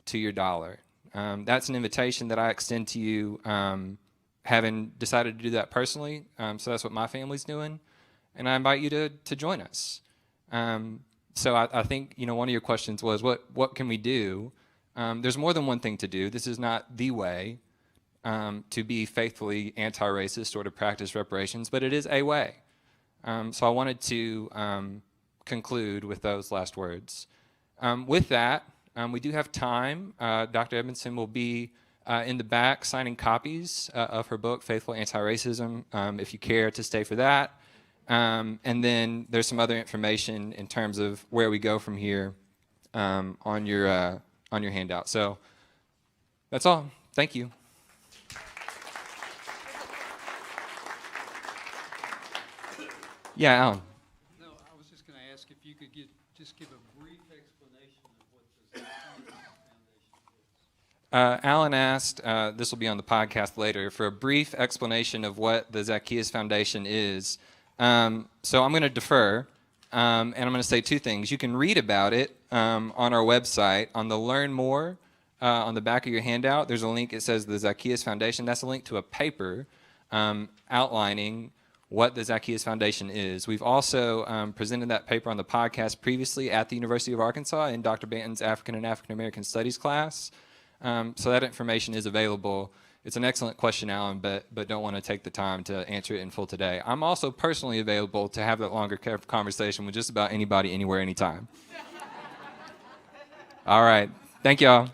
to your dollar. That's an invitation that I extend to you, having decided to do that personally. So that's what my family's doing, and I invite you to join us. So I think, you know, one of your questions was, what can we do? There's more than one thing to do. This is not the way to be faithfully anti-racist or to practice reparations, but it is a way. So I wanted to conclude with those last words. With that, we do have time. Dr. Edmondson will be in the back signing copies of her book, Faithful Antiracism, if you care to stay for that. And then there's some other information in terms of where we go from here on your handout. So that's all. Thank you. Yeah, Alan. No, I was just going to ask if you could just give a brief explanation of what the Zacchaeus Foundation is. Alan asked, this will be on the podcast later, for a brief explanation of what the Zacchaeus Foundation is. So I'm going to defer and I'm going to say two things. You can read about it on our website. On the Learn More, on the back of your handout, there's a link. It says the Zacchaeus Foundation. That's a link to a paper outlining what the Zacchaeus Foundation is. We've also presented that paper on the podcast previously at the University of Arkansas in Dr. Banton's African and African American Studies class. So that information is available. It's an excellent question, Alan, but don't want to take the time to answer it in full today. I'm also personally available to have that longer conversation with just about anybody, anywhere, anytime. All right. Thank y'all.